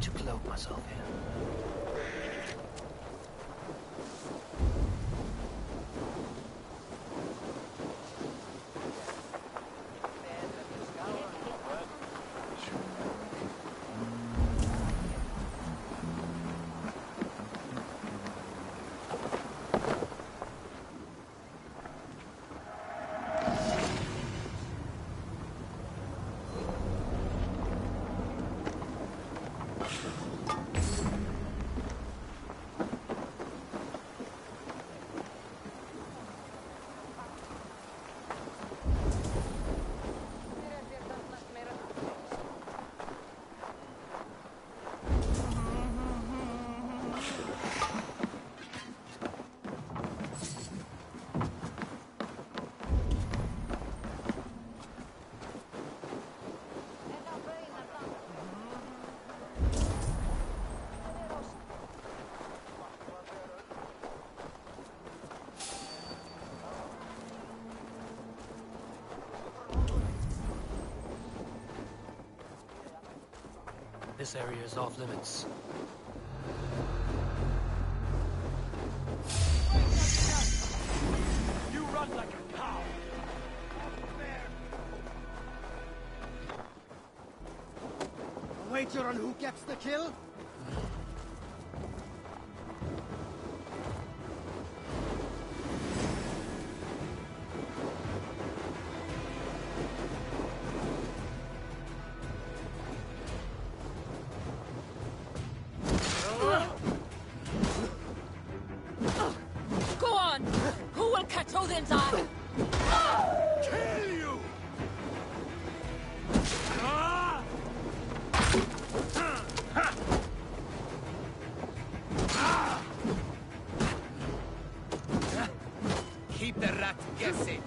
To cloak myself here. This area is off limits. You run like a cow! A wager on who gets the kill? Keep the rat guessing.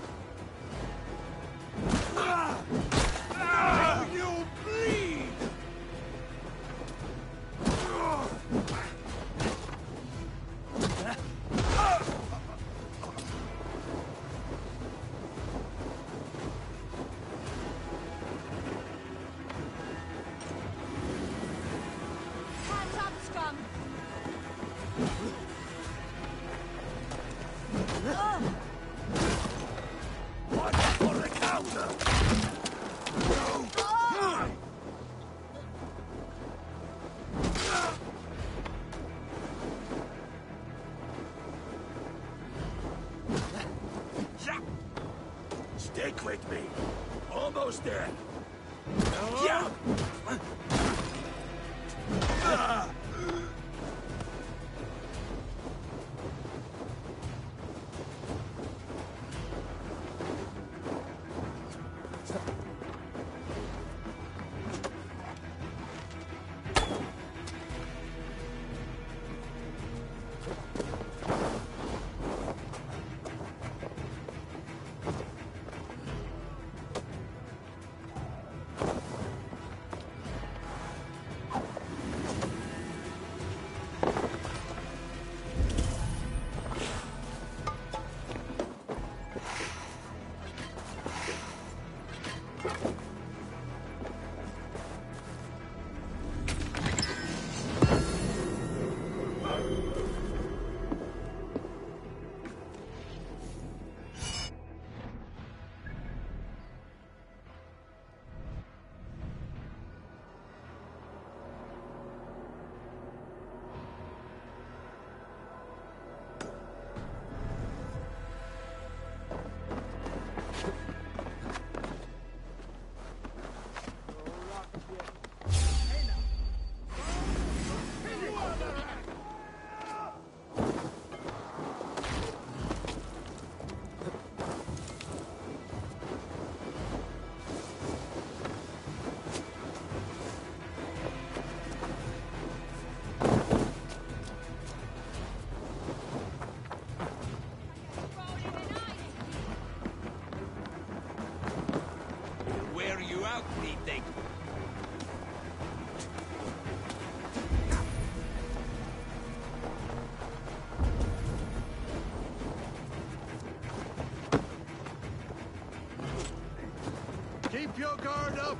You bleed! Hands up, scum! Watch for the counter! Stick with me. Almost there. Yeah! out, meaty. Keep your guard up!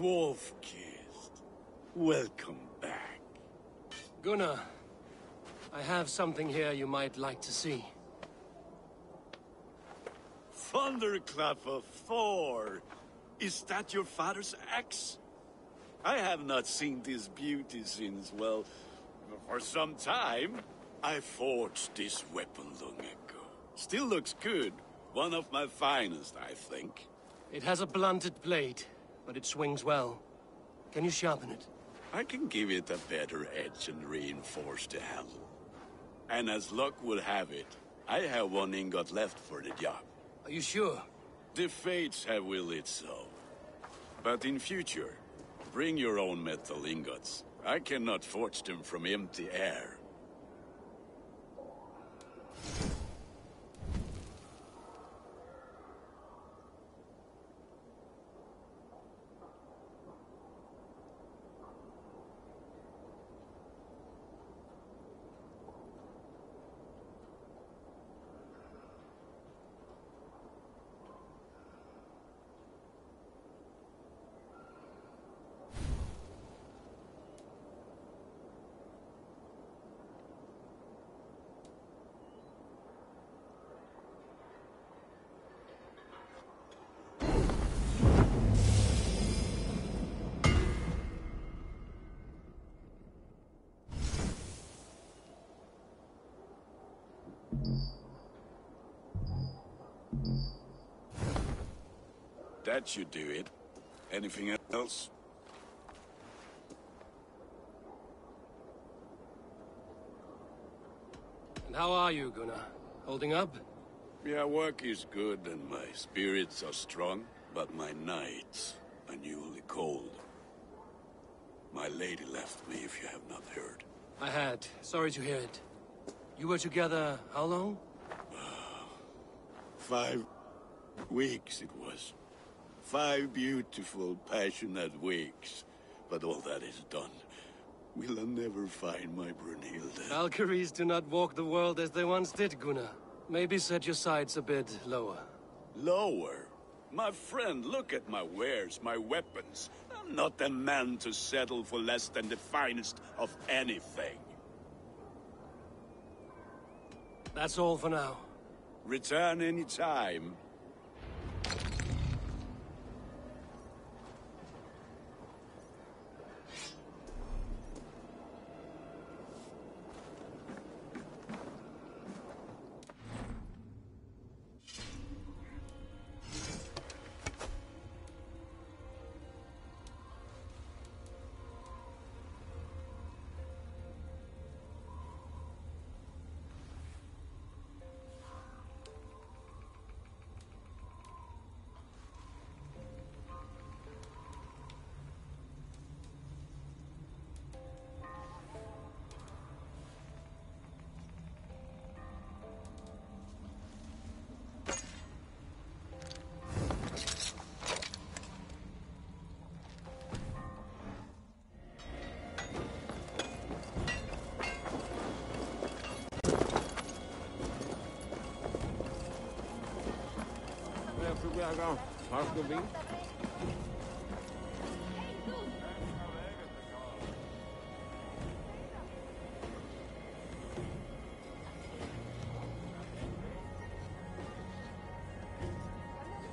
Dwarf-kissed. Welcome back. Gunnar, I have something here you might like to see. Thunderclap of Thor! Is that your father's axe? I have not seen this beauty since, well, for some time. I forged this weapon long ago. Still looks good. One of my finest, I think. It has a blunted blade, but it swings well. Can you sharpen it? I can give it a better edge and reinforce the handle. And as luck would have it, I have one ingot left for the job. Are you sure? The fates have willed it so. But in future, bring your own metal ingots. I cannot forge them from empty air. That should do it. Anything else? And how are you, Gunnar? Holding up? Yeah, work is good and my spirits are strong, but my nights are newly cold. My lady left me, if you have not heard. I had. Sorry to hear it. You were together how long? 5 weeks it was. 5 beautiful, passionate weeks. But all that is done. Will I never find my Brunhilde? Valkyries do not walk the world as they once did, Gunnar. Maybe set your sights a bit lower. Lower? My friend, look at my wares, my weapons. I'm not a man to settle for less than the finest of anything. That's all for now. Return any time.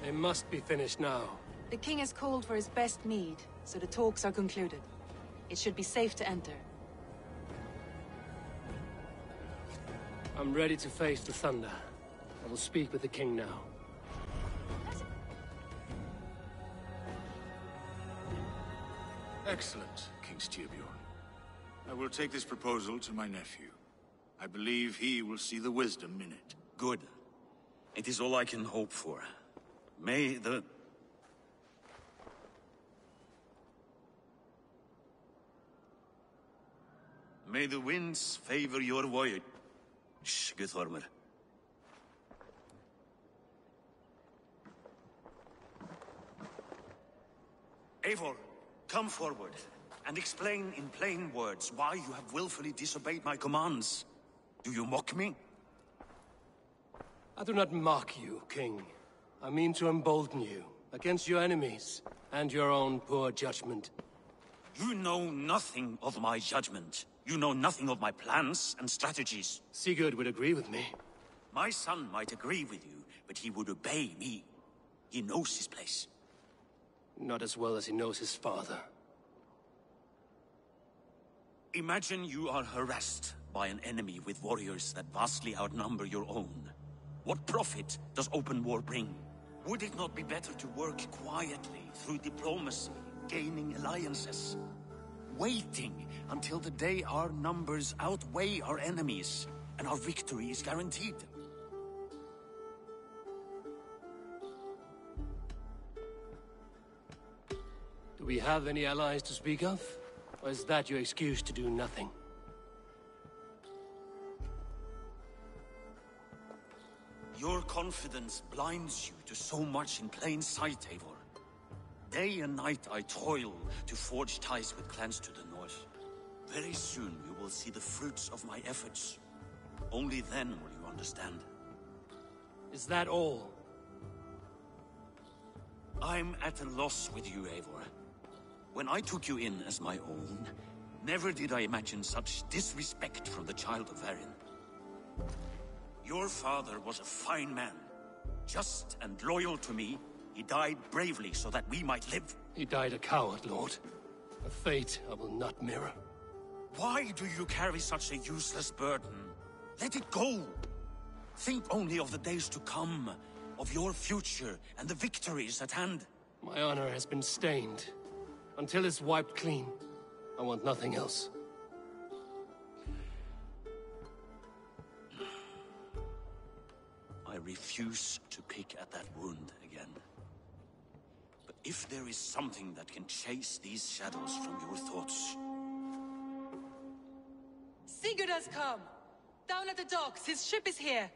They must be finished now. The king has called for his best mead, so the talks are concluded. It should be safe to enter. I'm ready to face the thunder. I will speak with the king now. Excellent, King Styrbjorn. I will take this proposal to my nephew. I believe he will see the wisdom in it. Good. It is all I can hope for. May the winds favor your voyage, Guthormer. Eivor, come forward and explain in plain words why you have willfully disobeyed my commands. Do you mock me? I do not mock you, King. I mean to embolden you against your enemies. And your own poor judgment. You know nothing of my judgment. You know nothing of my plans and strategies. Sigurd would agree with me. My son might agree with you, but he would obey me. He knows his place. Not as well as he knows his father. Imagine you are harassed by an enemy with warriors that vastly outnumber your own. What profit does open war bring? Would it not be better to work quietly through diplomacy, gaining alliances? Waiting until the day our numbers outweigh our enemies, and our victory is guaranteed. Do we have any allies to speak of? Or is that your excuse to do nothing? Your confidence blinds you to so much in plain sight, Eivor. Day and night I toil to forge ties with clans to the north. Very soon you will see the fruits of my efforts. Only then will you understand. Is that all? I'm at a loss with you, Eivor. When I took you in as my own, never did I imagine such disrespect from the child of Varin. Your father was a fine man. Just and loyal to me, he died bravely so that we might live. He died a coward, Lord. A fate I will not mirror. Why do you carry such a useless burden? Let it go! Think only of the days to come, of your future and the victories at hand. My honor has been stained. Until it's wiped clean, I want nothing else. I refuse to pick at that wound again. But if there is something that can chase these shadows from your thoughts... Sigurd has come! Down at the docks, his ship is here!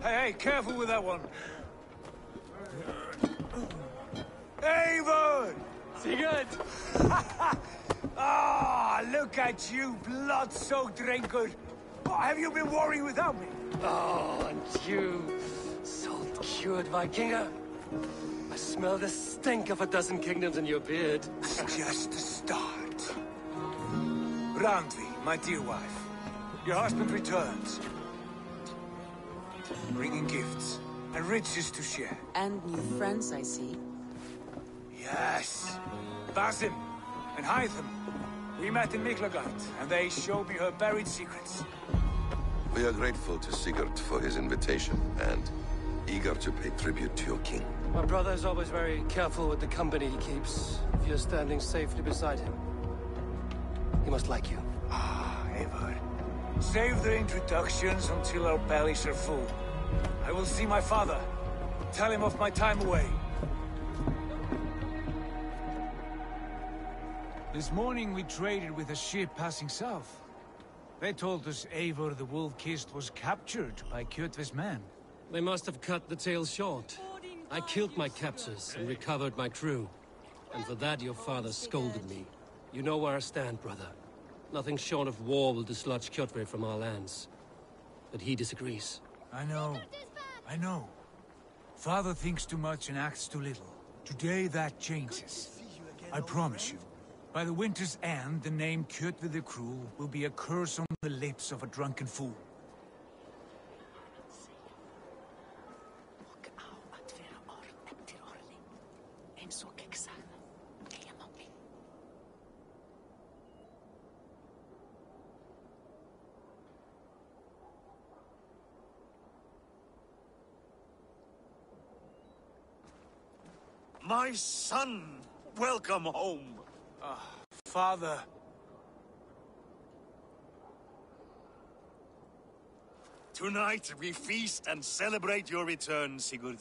Hey, careful with that one. Eivor! Sigurd! Ah, look at you, blood-soaked drinker. What have you been worrying without me? Oh, and you, salt-cured Vikinger. I smell the stink of a dozen kingdoms in your beard. It's just the start. Randvi, my dear wife, your husband returns. Bringing gifts and riches to share. And new friends, I see. Yes. Basim and Hytham. We met in Miklagard, and they showed me her buried secrets. We are grateful to Sigurd for his invitation, and eager to pay tribute to your king. My brother is always very careful with the company he keeps. If you're standing safely beside him, he must like you. Ah, Eivor. Save the introductions until our bellies are full. I will see my father. Tell him of my time away. This morning we traded with a ship passing south. They told us Eivor the Wolf-Kissed was captured by Kjotve's men. They must have cut the tale short. I killed my captors and recovered my crew. And for that your father scolded me. You know where I stand, brother. Nothing short of war will dislodge Kjotve from our lands. But he disagrees. I know. Father thinks too much and acts too little. Today that changes. I promise you. By the winter's end, the name Kjotve the Cruel will be a curse on the lips of a drunken fool. My son! Welcome home! Father. Tonight we feast and celebrate your return, Sigurd.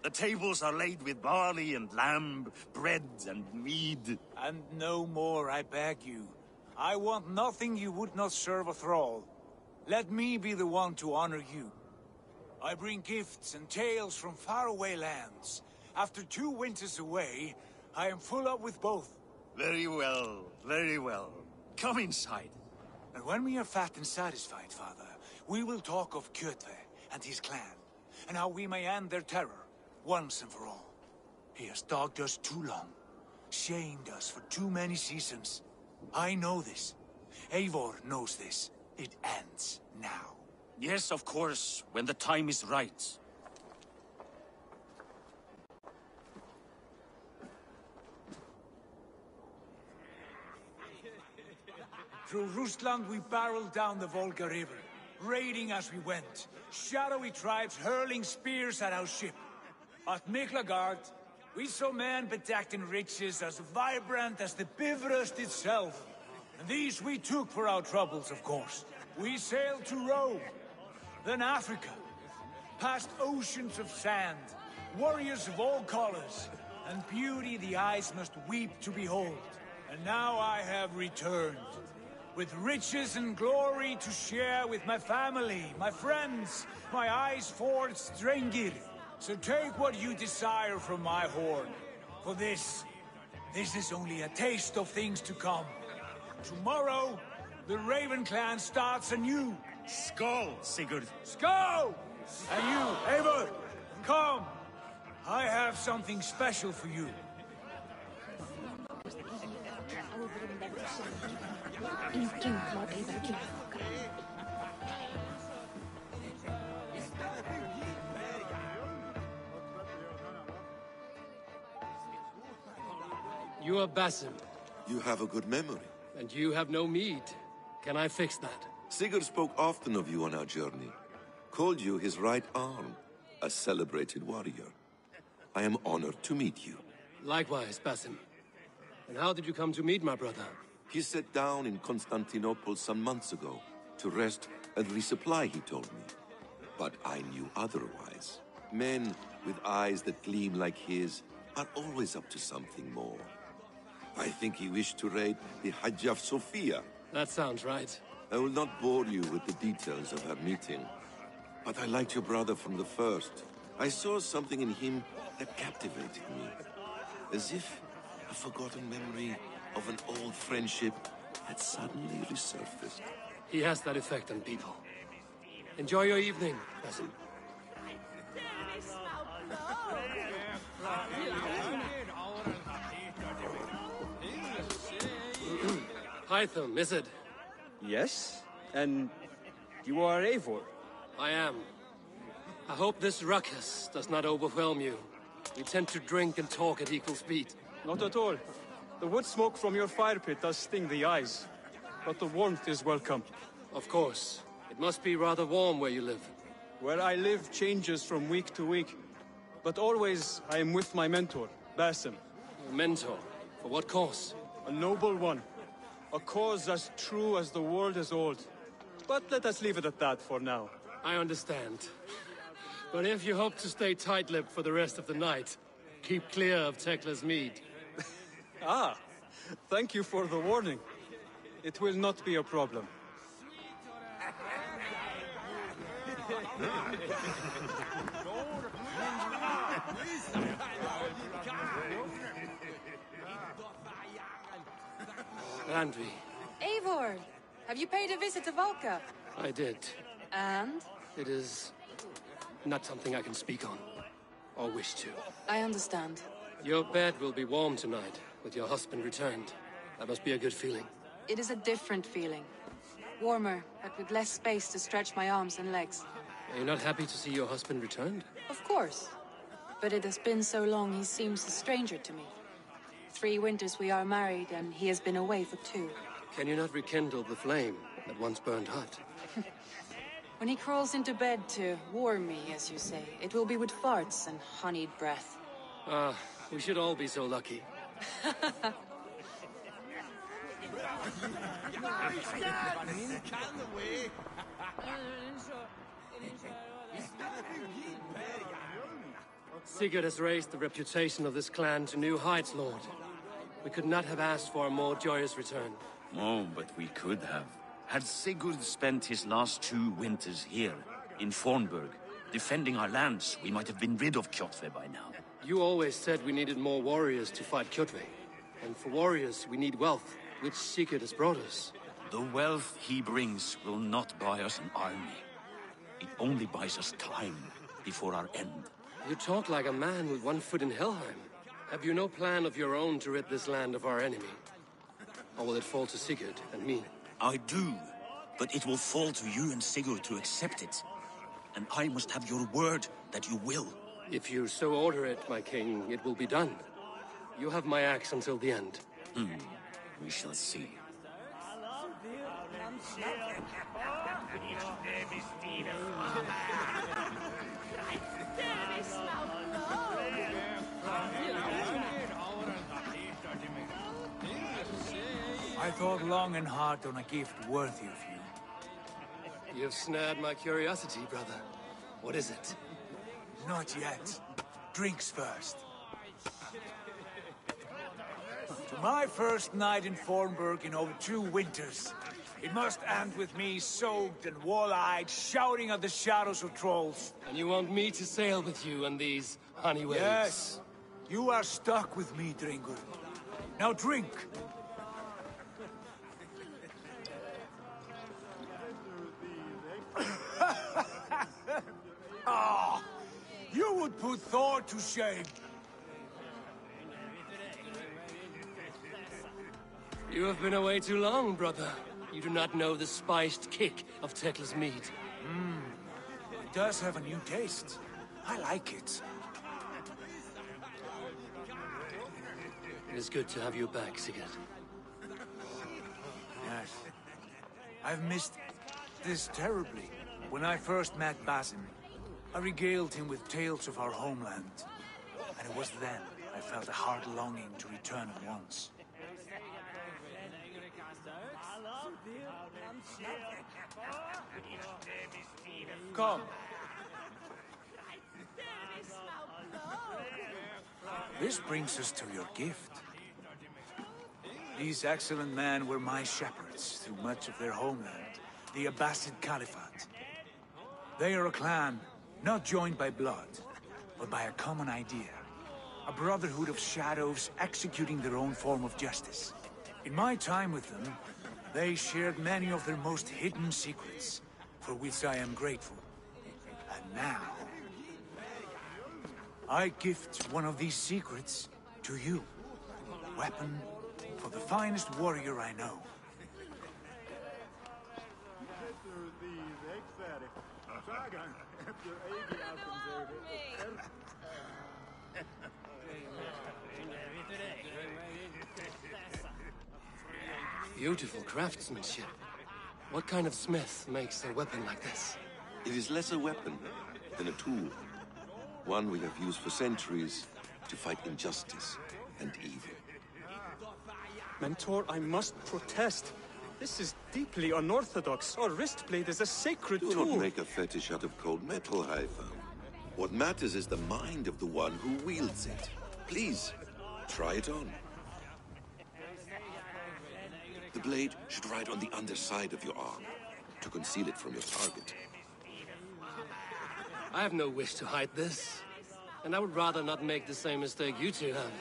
The tables are laid with barley and lamb, bread and mead. And no more, I beg you. I want nothing you would not serve a thrall. Let me be the one to honor you. I bring gifts and tales from faraway lands. After 2 winters away, I am full up with both. Very well, very well. Come inside. And when we are fat and satisfied, Father, we will talk of Kjotve and his clan, and how we may end their terror, once and for all. He has dogged us too long, shamed us for too many seasons. I know this. Eivor knows this. It ends now. Yes, of course, when the time is right. Through Rusland we barreled down the Volga River, raiding as we went, shadowy tribes hurling spears at our ship. At Miklagard, we saw men bedecked in riches as vibrant as the Bifrost itself. And these we took for our troubles, of course. We sailed to Rome, then Africa, past oceans of sand, warriors of all colors, and beauty the eyes must weep to behold. And now I have returned, with riches and glory to share with my family, my friends, my eyes-forged Strengir. So take what you desire from my horn. For this is only a taste of things to come. Tomorrow, the Raven clan starts anew. Skål, Sigurd. Skål! And you, Eivor, come. I have something special for you. You are Basim. You have a good memory. And you have no mead. Can I fix that? Sigurd spoke often of you on our journey. Called you his right arm, a celebrated warrior. I am honored to meet you. Likewise, Basim. And how did you come to meet my brother? He sat down in Constantinople some months ago to rest and resupply, he told me. But I knew otherwise. Men with eyes that gleam like his are always up to something more. I think he wished to raid the Hagia Sophia. That sounds right. I will not bore you with the details of her meeting. But I liked your brother from the first. I saw something in him that captivated me. As if a forgotten memory of an old friendship had suddenly resurfaced. He has that effect on people. Enjoy your evening, Basim. Hytham, is it? Yes? And you are Eivor? I am. I hope this ruckus does not overwhelm you. We tend to drink and talk at equal speed. Not at all. The wood smoke from your fire pit does sting the eyes. But the warmth is welcome. Of course. It must be rather warm where you live. Where I live changes from week to week. But always I am with my mentor, Basim. Your mentor? For what cause? A noble one. A cause as true as the world is old. But let us leave it at that for now. I understand. But if you hope to stay tight-lipped for the rest of the night, keep clear of Tekla's mead. Ah, thank you for the warning. It will not be a problem. Randvi. Eivor, have you paid a visit to Valka? I did. And? It is not something I can speak on, or wish to. I understand. Your bed will be warm tonight, with your husband returned. That must be a good feeling. It is a different feeling. Warmer, but with less space to stretch my arms and legs. Are you not happy to see your husband returned? Of course. But it has been so long he seems a stranger to me. 3 winters we are married, and he has been away for 2. Can you not rekindle the flame that once burned hot? When he crawls into bed to warm me, as you say, it will be with farts and honeyed breath. Ah, we should all be so lucky. Sigurd has raised the reputation of this clan to new heights, Lord. We could not have asked for a more joyous return. Oh, but we could have. Had Sigurd spent his last 2 winters here, in Fornburg, defending our lands, we might have been rid of Kjotve by now. You always said we needed more warriors to fight Kjotve. And for warriors, we need wealth, which Sigurd has brought us. The wealth he brings will not buy us an army. It only buys us time before our end. You talk like a man with one foot in Helheim. Have you no plan of your own to rid this land of our enemy? Or will it fall to Sigurd and me? I do, but it will fall to you and Sigurd to accept it. And I must have your word that you will. If you so order it, my king, it will be done. You have my axe until the end. We shall see. I thought long and hard on a gift worthy of you. You've snared my curiosity, brother. What is it? Not yet. Drinks first. To my first night in Fornburg in over 2 winters. It must end with me soaked and wall-eyed, shouting at the shadows of trolls. And you want me to sail with you on these honey waves? Yes. You are stuck with me, Dringur. Now drink. Ah, you would put Thor to shame. You have been away too long, brother. You do not know the spiced kick of Tekla's mead. It does have a new taste. I like it. It is good to have you back, Sigurd. Yes. I've missed this terribly. When I first met Basim, I regaled him with tales of our homeland. And it was then I felt a hard longing to return at once. Come. This brings us to your gift. These excellent men were my shepherds through much of their homeland, the Abbasid Caliphate. They are a clan, not joined by blood, but by a common idea. A brotherhood of shadows executing their own form of justice. In my time with them, they shared many of their most hidden secrets, for which I am grateful. And now, I gift one of these secrets to you. Weapon for the finest warrior I know. Beautiful craftsmanship. What kind of smith makes a weapon like this? It is less a weapon than a tool. One we have used for centuries to fight injustice and evil. Mentor, I must protest. This is deeply unorthodox. Our wrist blade is a sacred tool. Do not make a fetish out of cold metal, Haifa. What matters is the mind of the one who wields it. Please, try it on. The blade should ride on the underside of your arm, to conceal it from your target. I have no wish to hide this. And I would rather not make the same mistake you two have.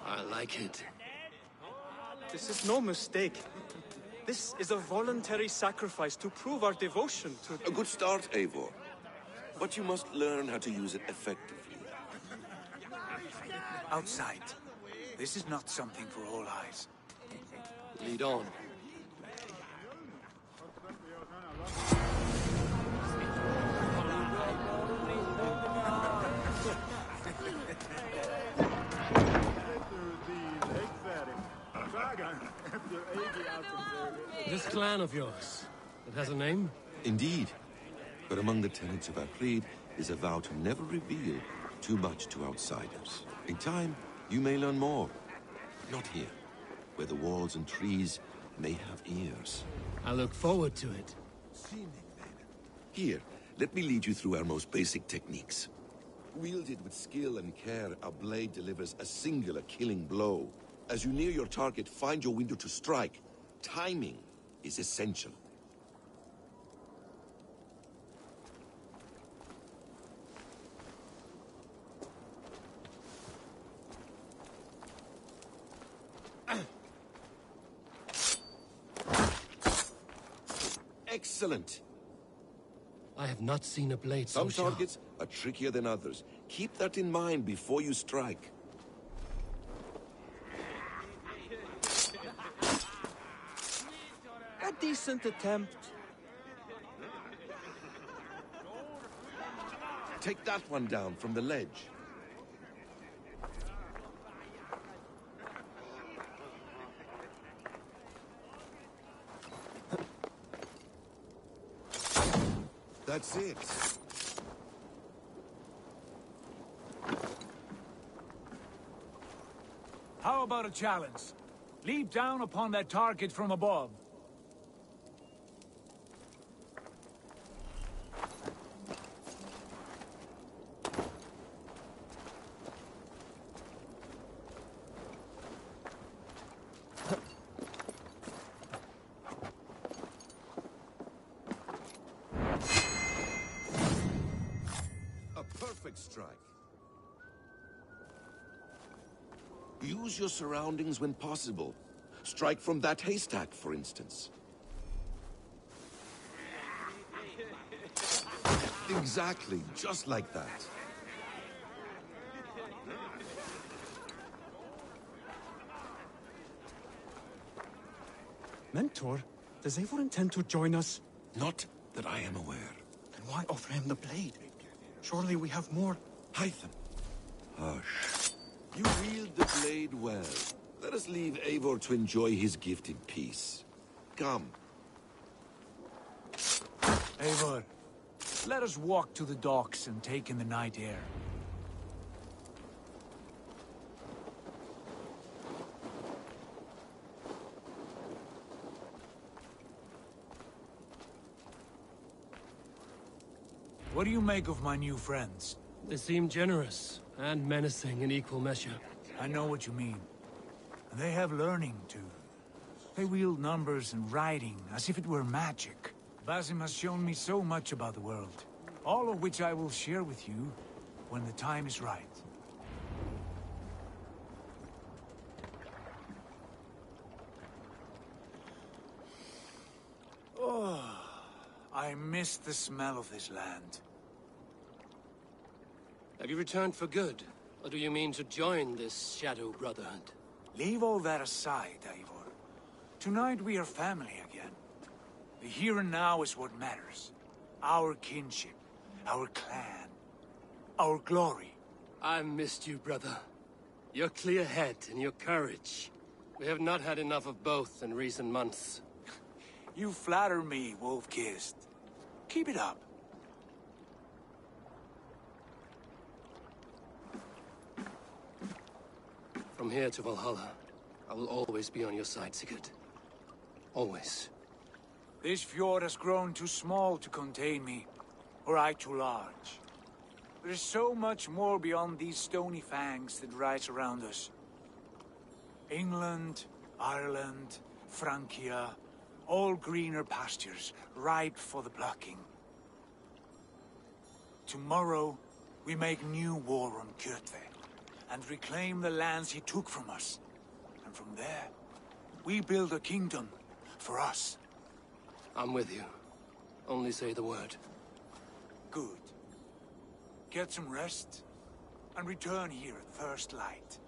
I like it. This is no mistake. This is a voluntary sacrifice to prove our devotion to... A good start, Eivor. But you must learn how to use it effectively. Outside. This is not something for all eyes. Lead on. This clan of yours, it has a name? Indeed. But among the tenets of our creed is a vow to never reveal too much to outsiders. In time, you may learn more. Not here, where the walls and trees may have ears. I look forward to it. Here, let me lead you through our most basic techniques. Wielded with skill and care, our blade delivers a singular killing blow. As you near your target, find your window to strike. Timing is essential. Excellent! I have not seen a blade so Some sharp. targets are trickier than others. Keep that in mind before you strike. A decent attempt. Take that one down from the ledge. That's it. How about a challenge? Leap down upon that target from above. Strike. Use your surroundings when possible. Strike from that haystack, for instance. Exactly, just like that. Mentor, does Eivor intend to join us? Not that I am aware. Then why offer him the blade? Surely we have more. Hytham. Hush. You wield the blade well. Let us leave Eivor to enjoy his gift in peace. Come. Eivor, let us walk to the docks and take in the night air. What do you make of my new friends? They seem generous and menacing in equal measure. I know what you mean. And they have learning, too. They wield numbers and writing as if it were magic. Basim has shown me so much about the world, all of which I will share with you when the time is right. Oh, I miss the smell of this land. Have you returned for good? Or do you mean to join this Shadow Brotherhood? Leave all that aside, Eivor. Tonight we are family again. The here and now is what matters. Our kinship, our clan, our glory. I've missed you, brother. Your clear head and your courage. We have not had enough of both in recent months. You flatter me, Wolf-Kissed. Keep it up. From here to Valhalla, I will always be on your side, Sigurd. Always. This fjord has grown too small to contain me, or I too large. There is so much more beyond these stony fangs that rise around us. England, Ireland, Francia, all greener pastures, ripe for the plucking. Tomorrow, we make new war on Kjotve, and reclaim the lands he took from us. And from there, we build a kingdom for us. I'm with you. Only say the word. Good. Get some rest, and return here at first light.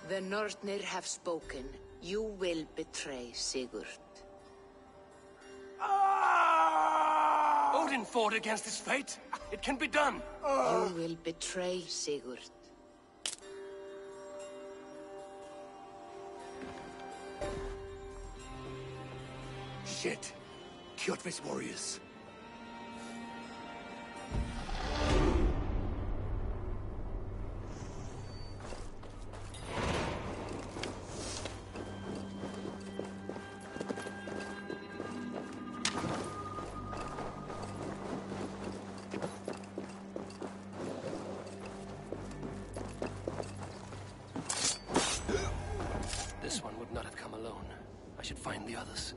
The Northnir have spoken. You will betray Sigurd. Odin fought against his fate. It can be done. You will betray Sigurd. Shit. Kjotve's warriors. This one would not have come alone. I should find the others.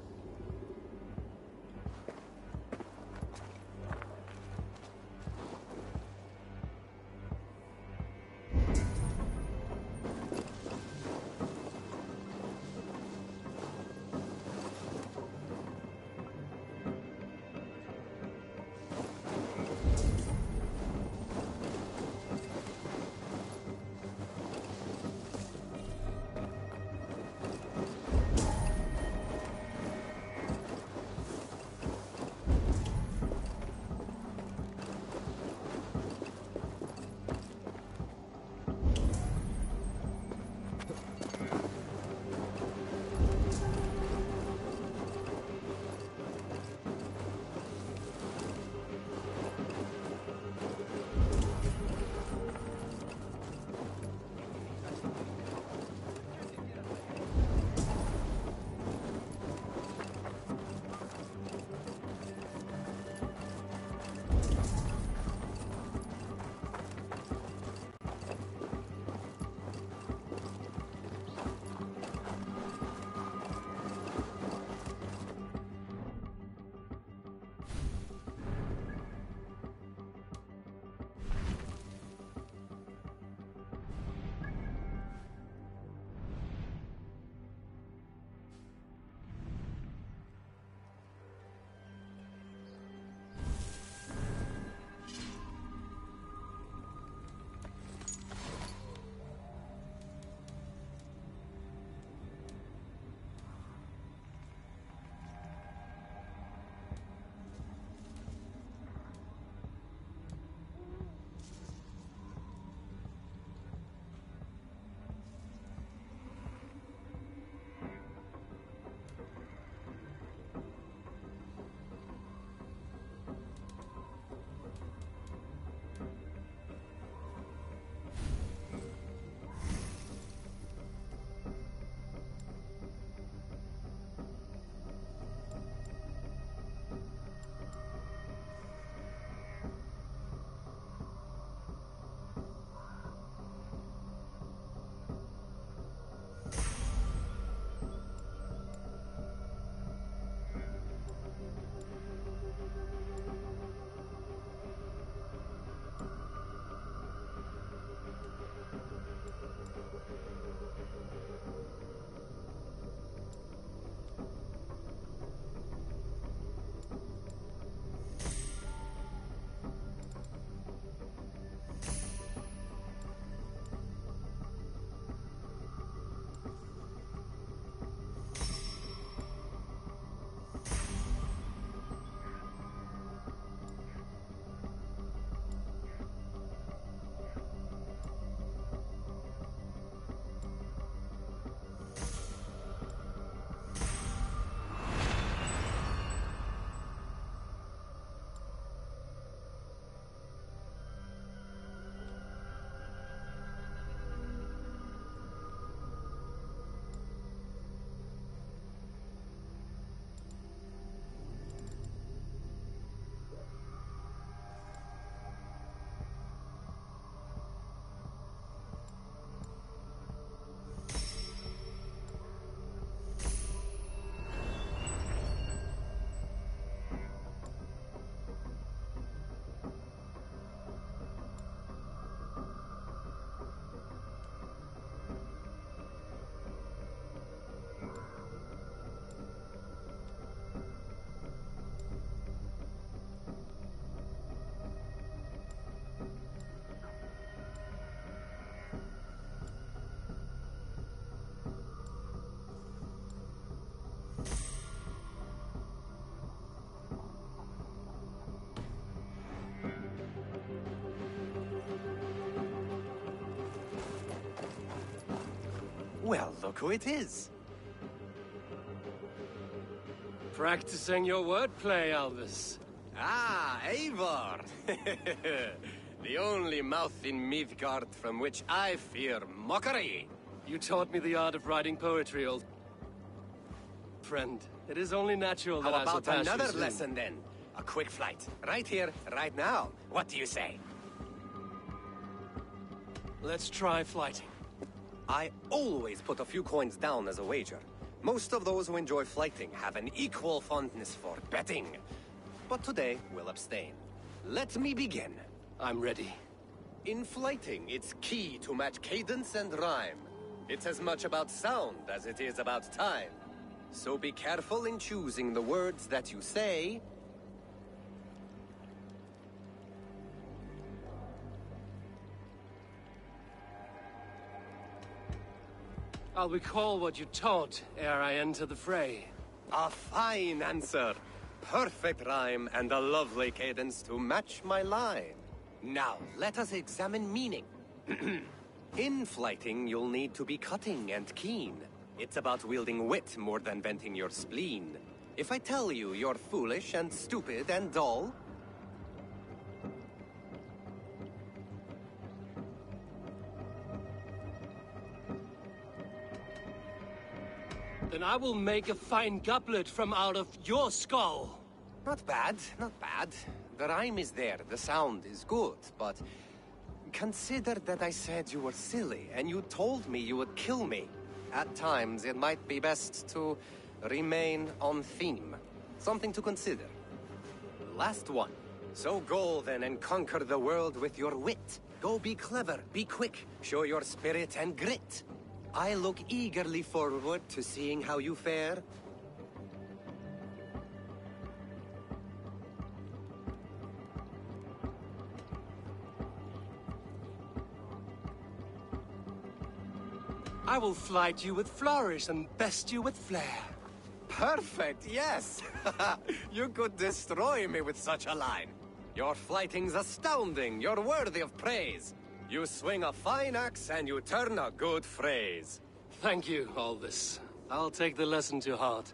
Well, look who it is. Practicing your wordplay, Albus. Ah, Eivor! The only mouth in Midgard from which I fear mockery. You taught me the art of writing poetry, old friend. It is only natural that I surpass you soon. How about another lesson, then? A quick flight. Right here, right now. What do you say? Let's try flighting. I always put a few coins down as a wager. Most of those who enjoy flighting have an equal fondness for betting. But today, we'll abstain. Let me begin. I'm ready. In flighting, it's key to match cadence and rhyme. It's as much about sound as it is about time. So be careful in choosing the words that you say. I'll recall what you taught ere I enter the fray. A fine answer. Perfect rhyme and a lovely cadence to match my line. Now, let us examine meaning. In flighting, you'll need to be cutting and keen. It's about wielding wit more than venting your spleen. If I tell you you're foolish and stupid and dull, then I will make a fine goblet from out of your skull. Not bad, not bad. The rhyme is there, the sound is good, but consider that I said you were silly, and you told me you would kill me. At times, it might be best to remain on theme. Something to consider. Last one. So go then and conquer the world with your wit. Go be clever, be quick, show your spirit and grit. I look eagerly forward to seeing how you fare. I will flight you with flourish and best you with flair. Perfect, yes! You could destroy me with such a line. Your flighting's astounding, you're worthy of praise. You swing a fine axe and you turn a good phrase. Thank you, Albus. I'll take the lesson to heart.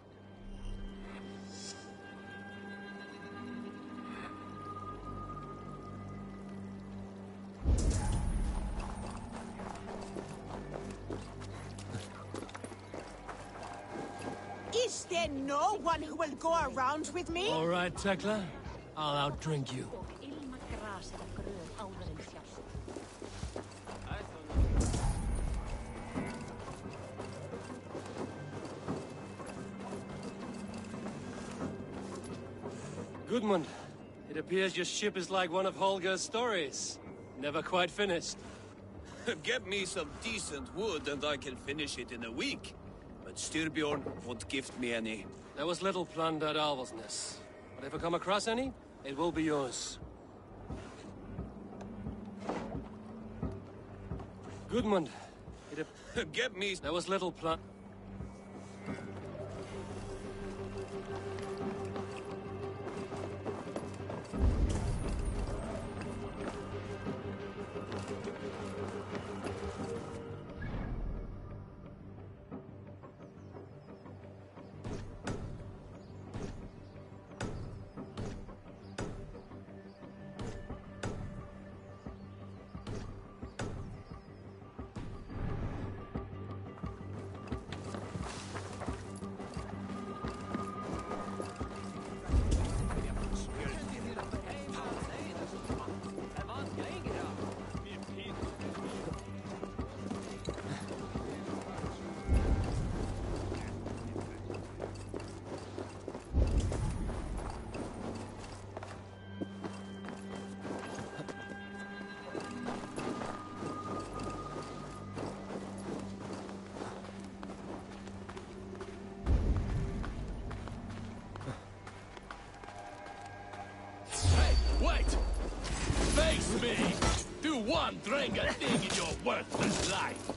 Is there no one who will go around with me? All right, Tekla. I'll outdrink you. Gudmund, it appears your ship is like one of Holger's stories. Never quite finished. Get me some decent wood and I can finish it in a week. But Styrbjorn won't gift me any. There was little plunder at Alvesness. But if I come across any, it will be yours. Gudmund, get me... There was little plunder... Wait! Face me! Do one drinking thing in your worthless life!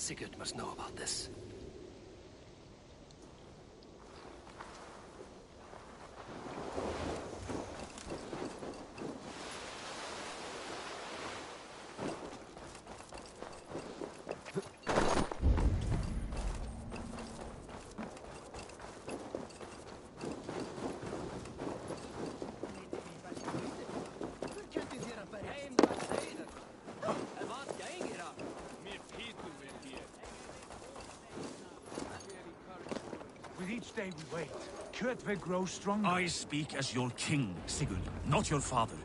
Sigurd must know about this. With each day we wait, Kjotve grows stronger. I speak as your king, Sigurd, not your father.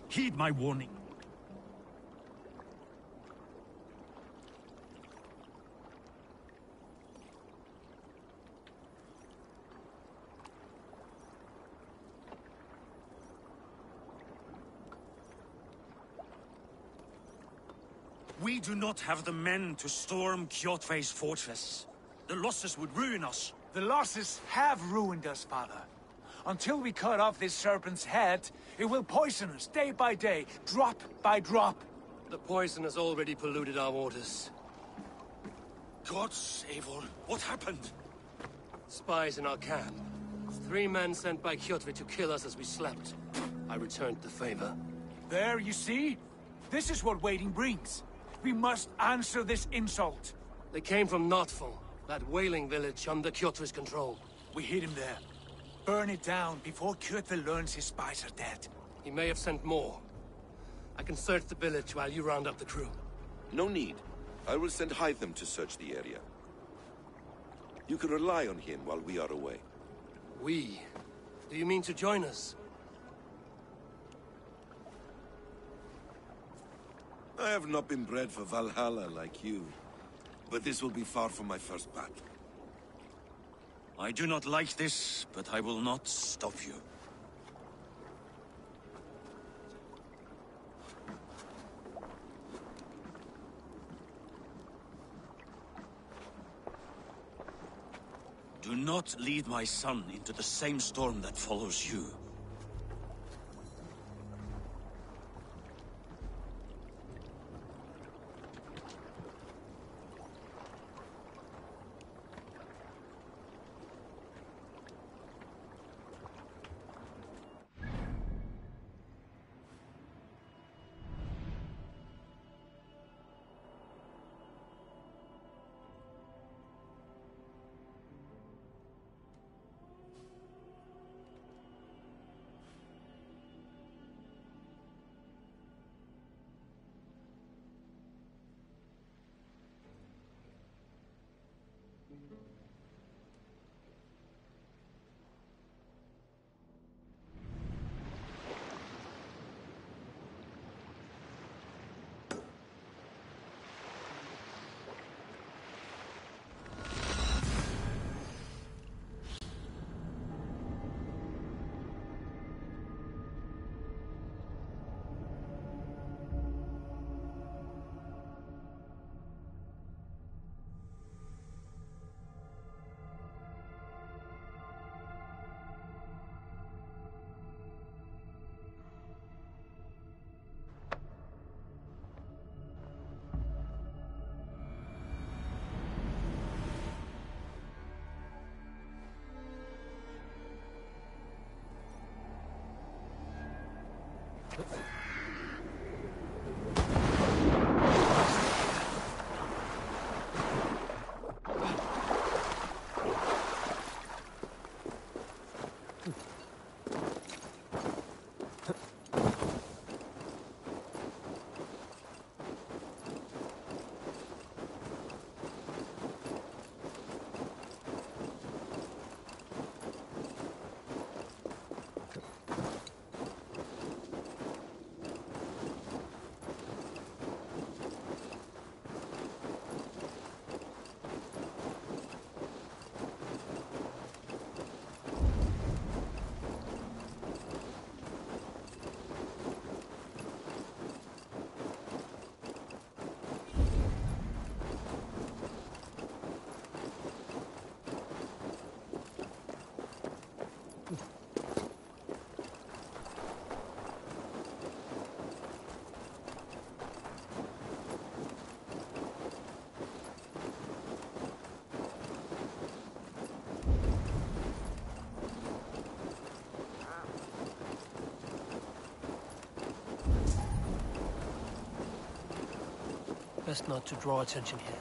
Heed my warning. We do not have the men to storm Kjotve's fortress. The losses would ruin us. The losses have ruined us, father. Until we cut off this serpent's head, it will poison us day by day, drop by drop. The poison has already polluted our waters. Gods, Eivor, what happened? Spies in our camp. 3 men sent by Kjotve to kill us as we slept. I returned the favor. There, you see? This is what waiting brings. We must answer this insult. They came from Notful, that whaling village under Kjotve's control. We hid him there. Burn it down before Kjotve learns his spies are dead. He may have sent more. I can search the village while you round up the crew. No need. I will send Hytham to search the area. You can rely on him while we are away. We? Do you mean to join us? I have not been bred for Valhalla like you, but this will be far from my first battle. I do not like this, but I will not stop you. Do not lead my son into the same storm that follows you. Best not to draw attention here.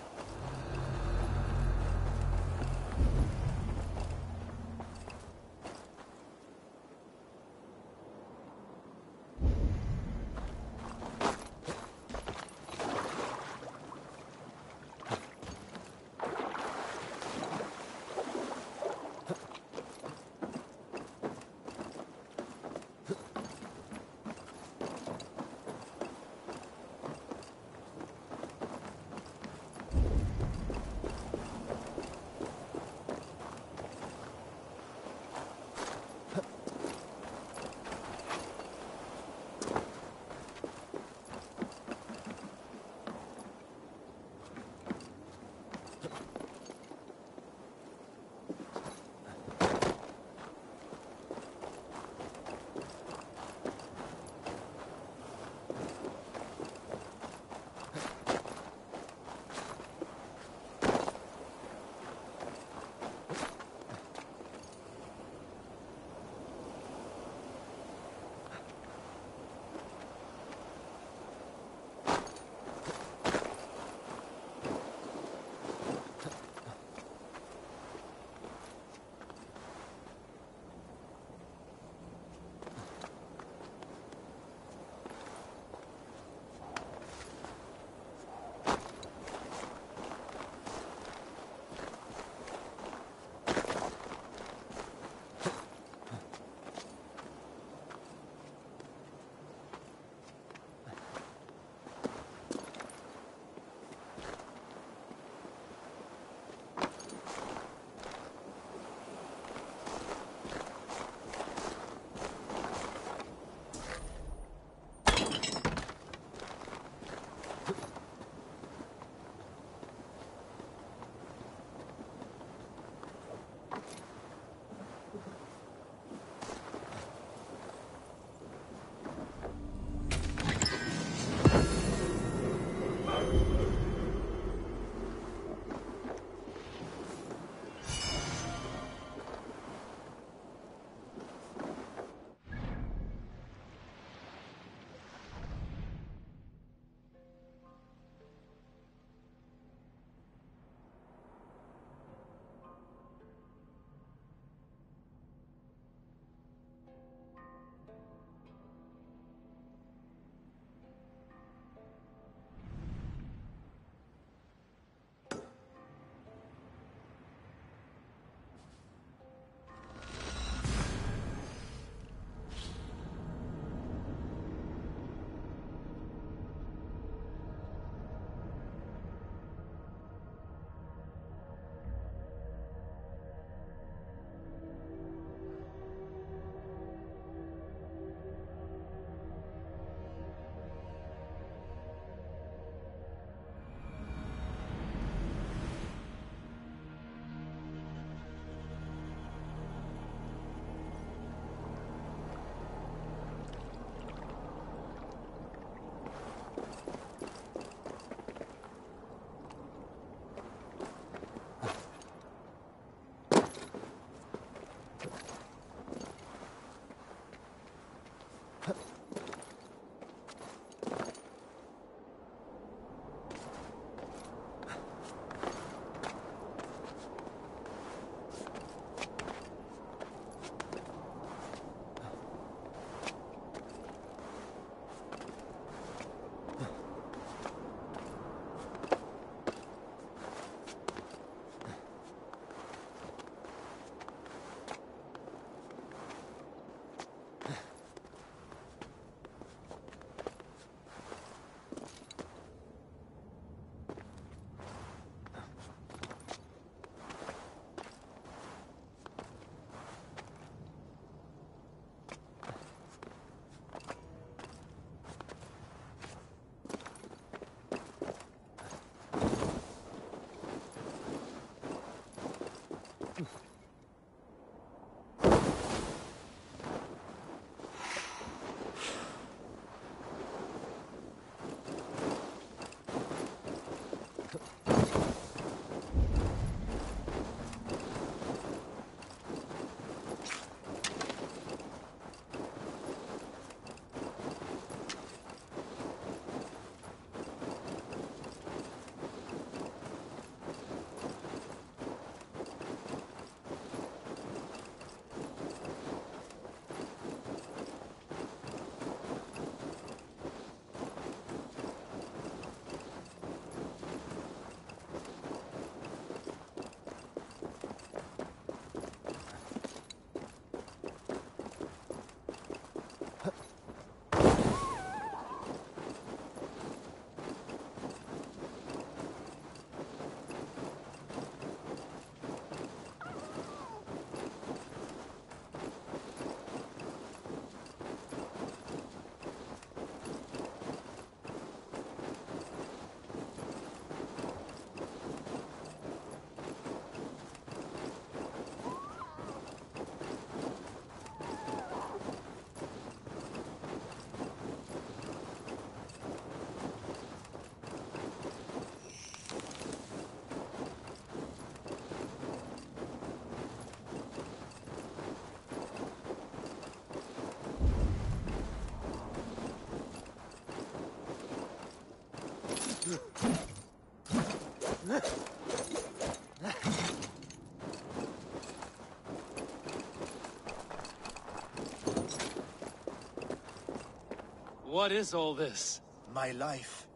What is all this? My life.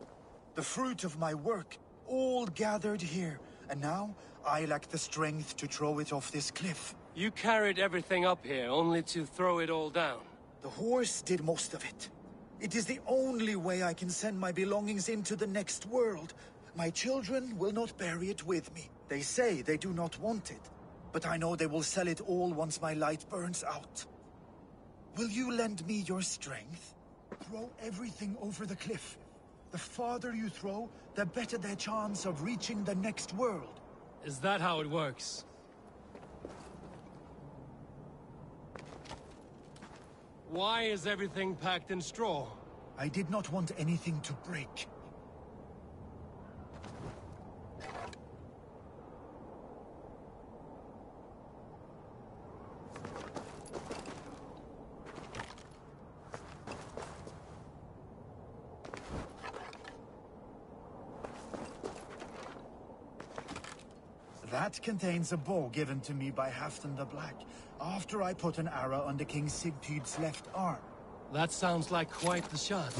The fruit of my work, all gathered here. And now, I lack the strength to throw it off this cliff. You carried everything up here, only to throw it all down. The horse did most of it. It is the only way I can send my belongings into the next world. My children will not bury it with me. They say they do not want it, but I know they will sell it all once my light burns out. Will you lend me your strength? Throw everything over the cliff. The farther you throw, the better their chance of reaching the next world. Is that how it works? Why is everything packed in straw? I did not want anything to break. That contains a bow given to me by Halfdan the Black, after I put an arrow under King Sigtyd's left arm. That sounds like quite the shot.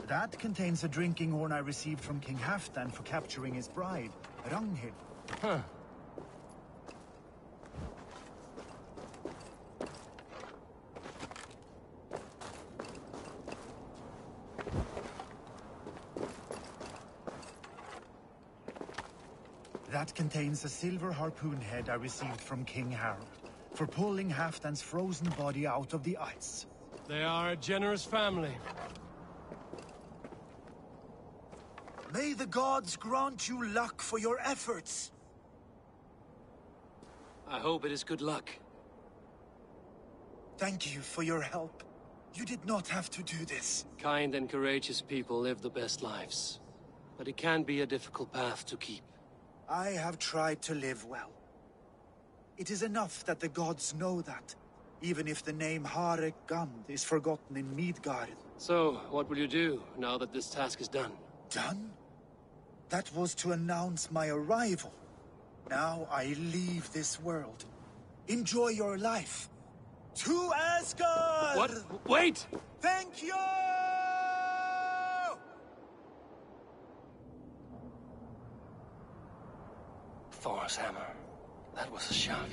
That contains a drinking horn I received from King Halfdan for capturing his bride, Ragnhild. Huh. That contains a silver harpoon head I received from King Harold, for pulling Halfdan's frozen body out of the ice. They are a generous family. May the gods grant you luck for your efforts. I hope it is good luck. Thank you for your help. You did not have to do this. Kind and courageous people live the best lives. But it can be a difficult path to keep. I have tried to live well. It is enough that the gods know that, even if the name Harek Gand is forgotten in Midgard. So, what will you do, now that this task is done? Done? That was to announce my arrival. Now I leave this world. Enjoy your life. To Asgard! What? Wait! Thank you! Thor's hammer. That was a shock.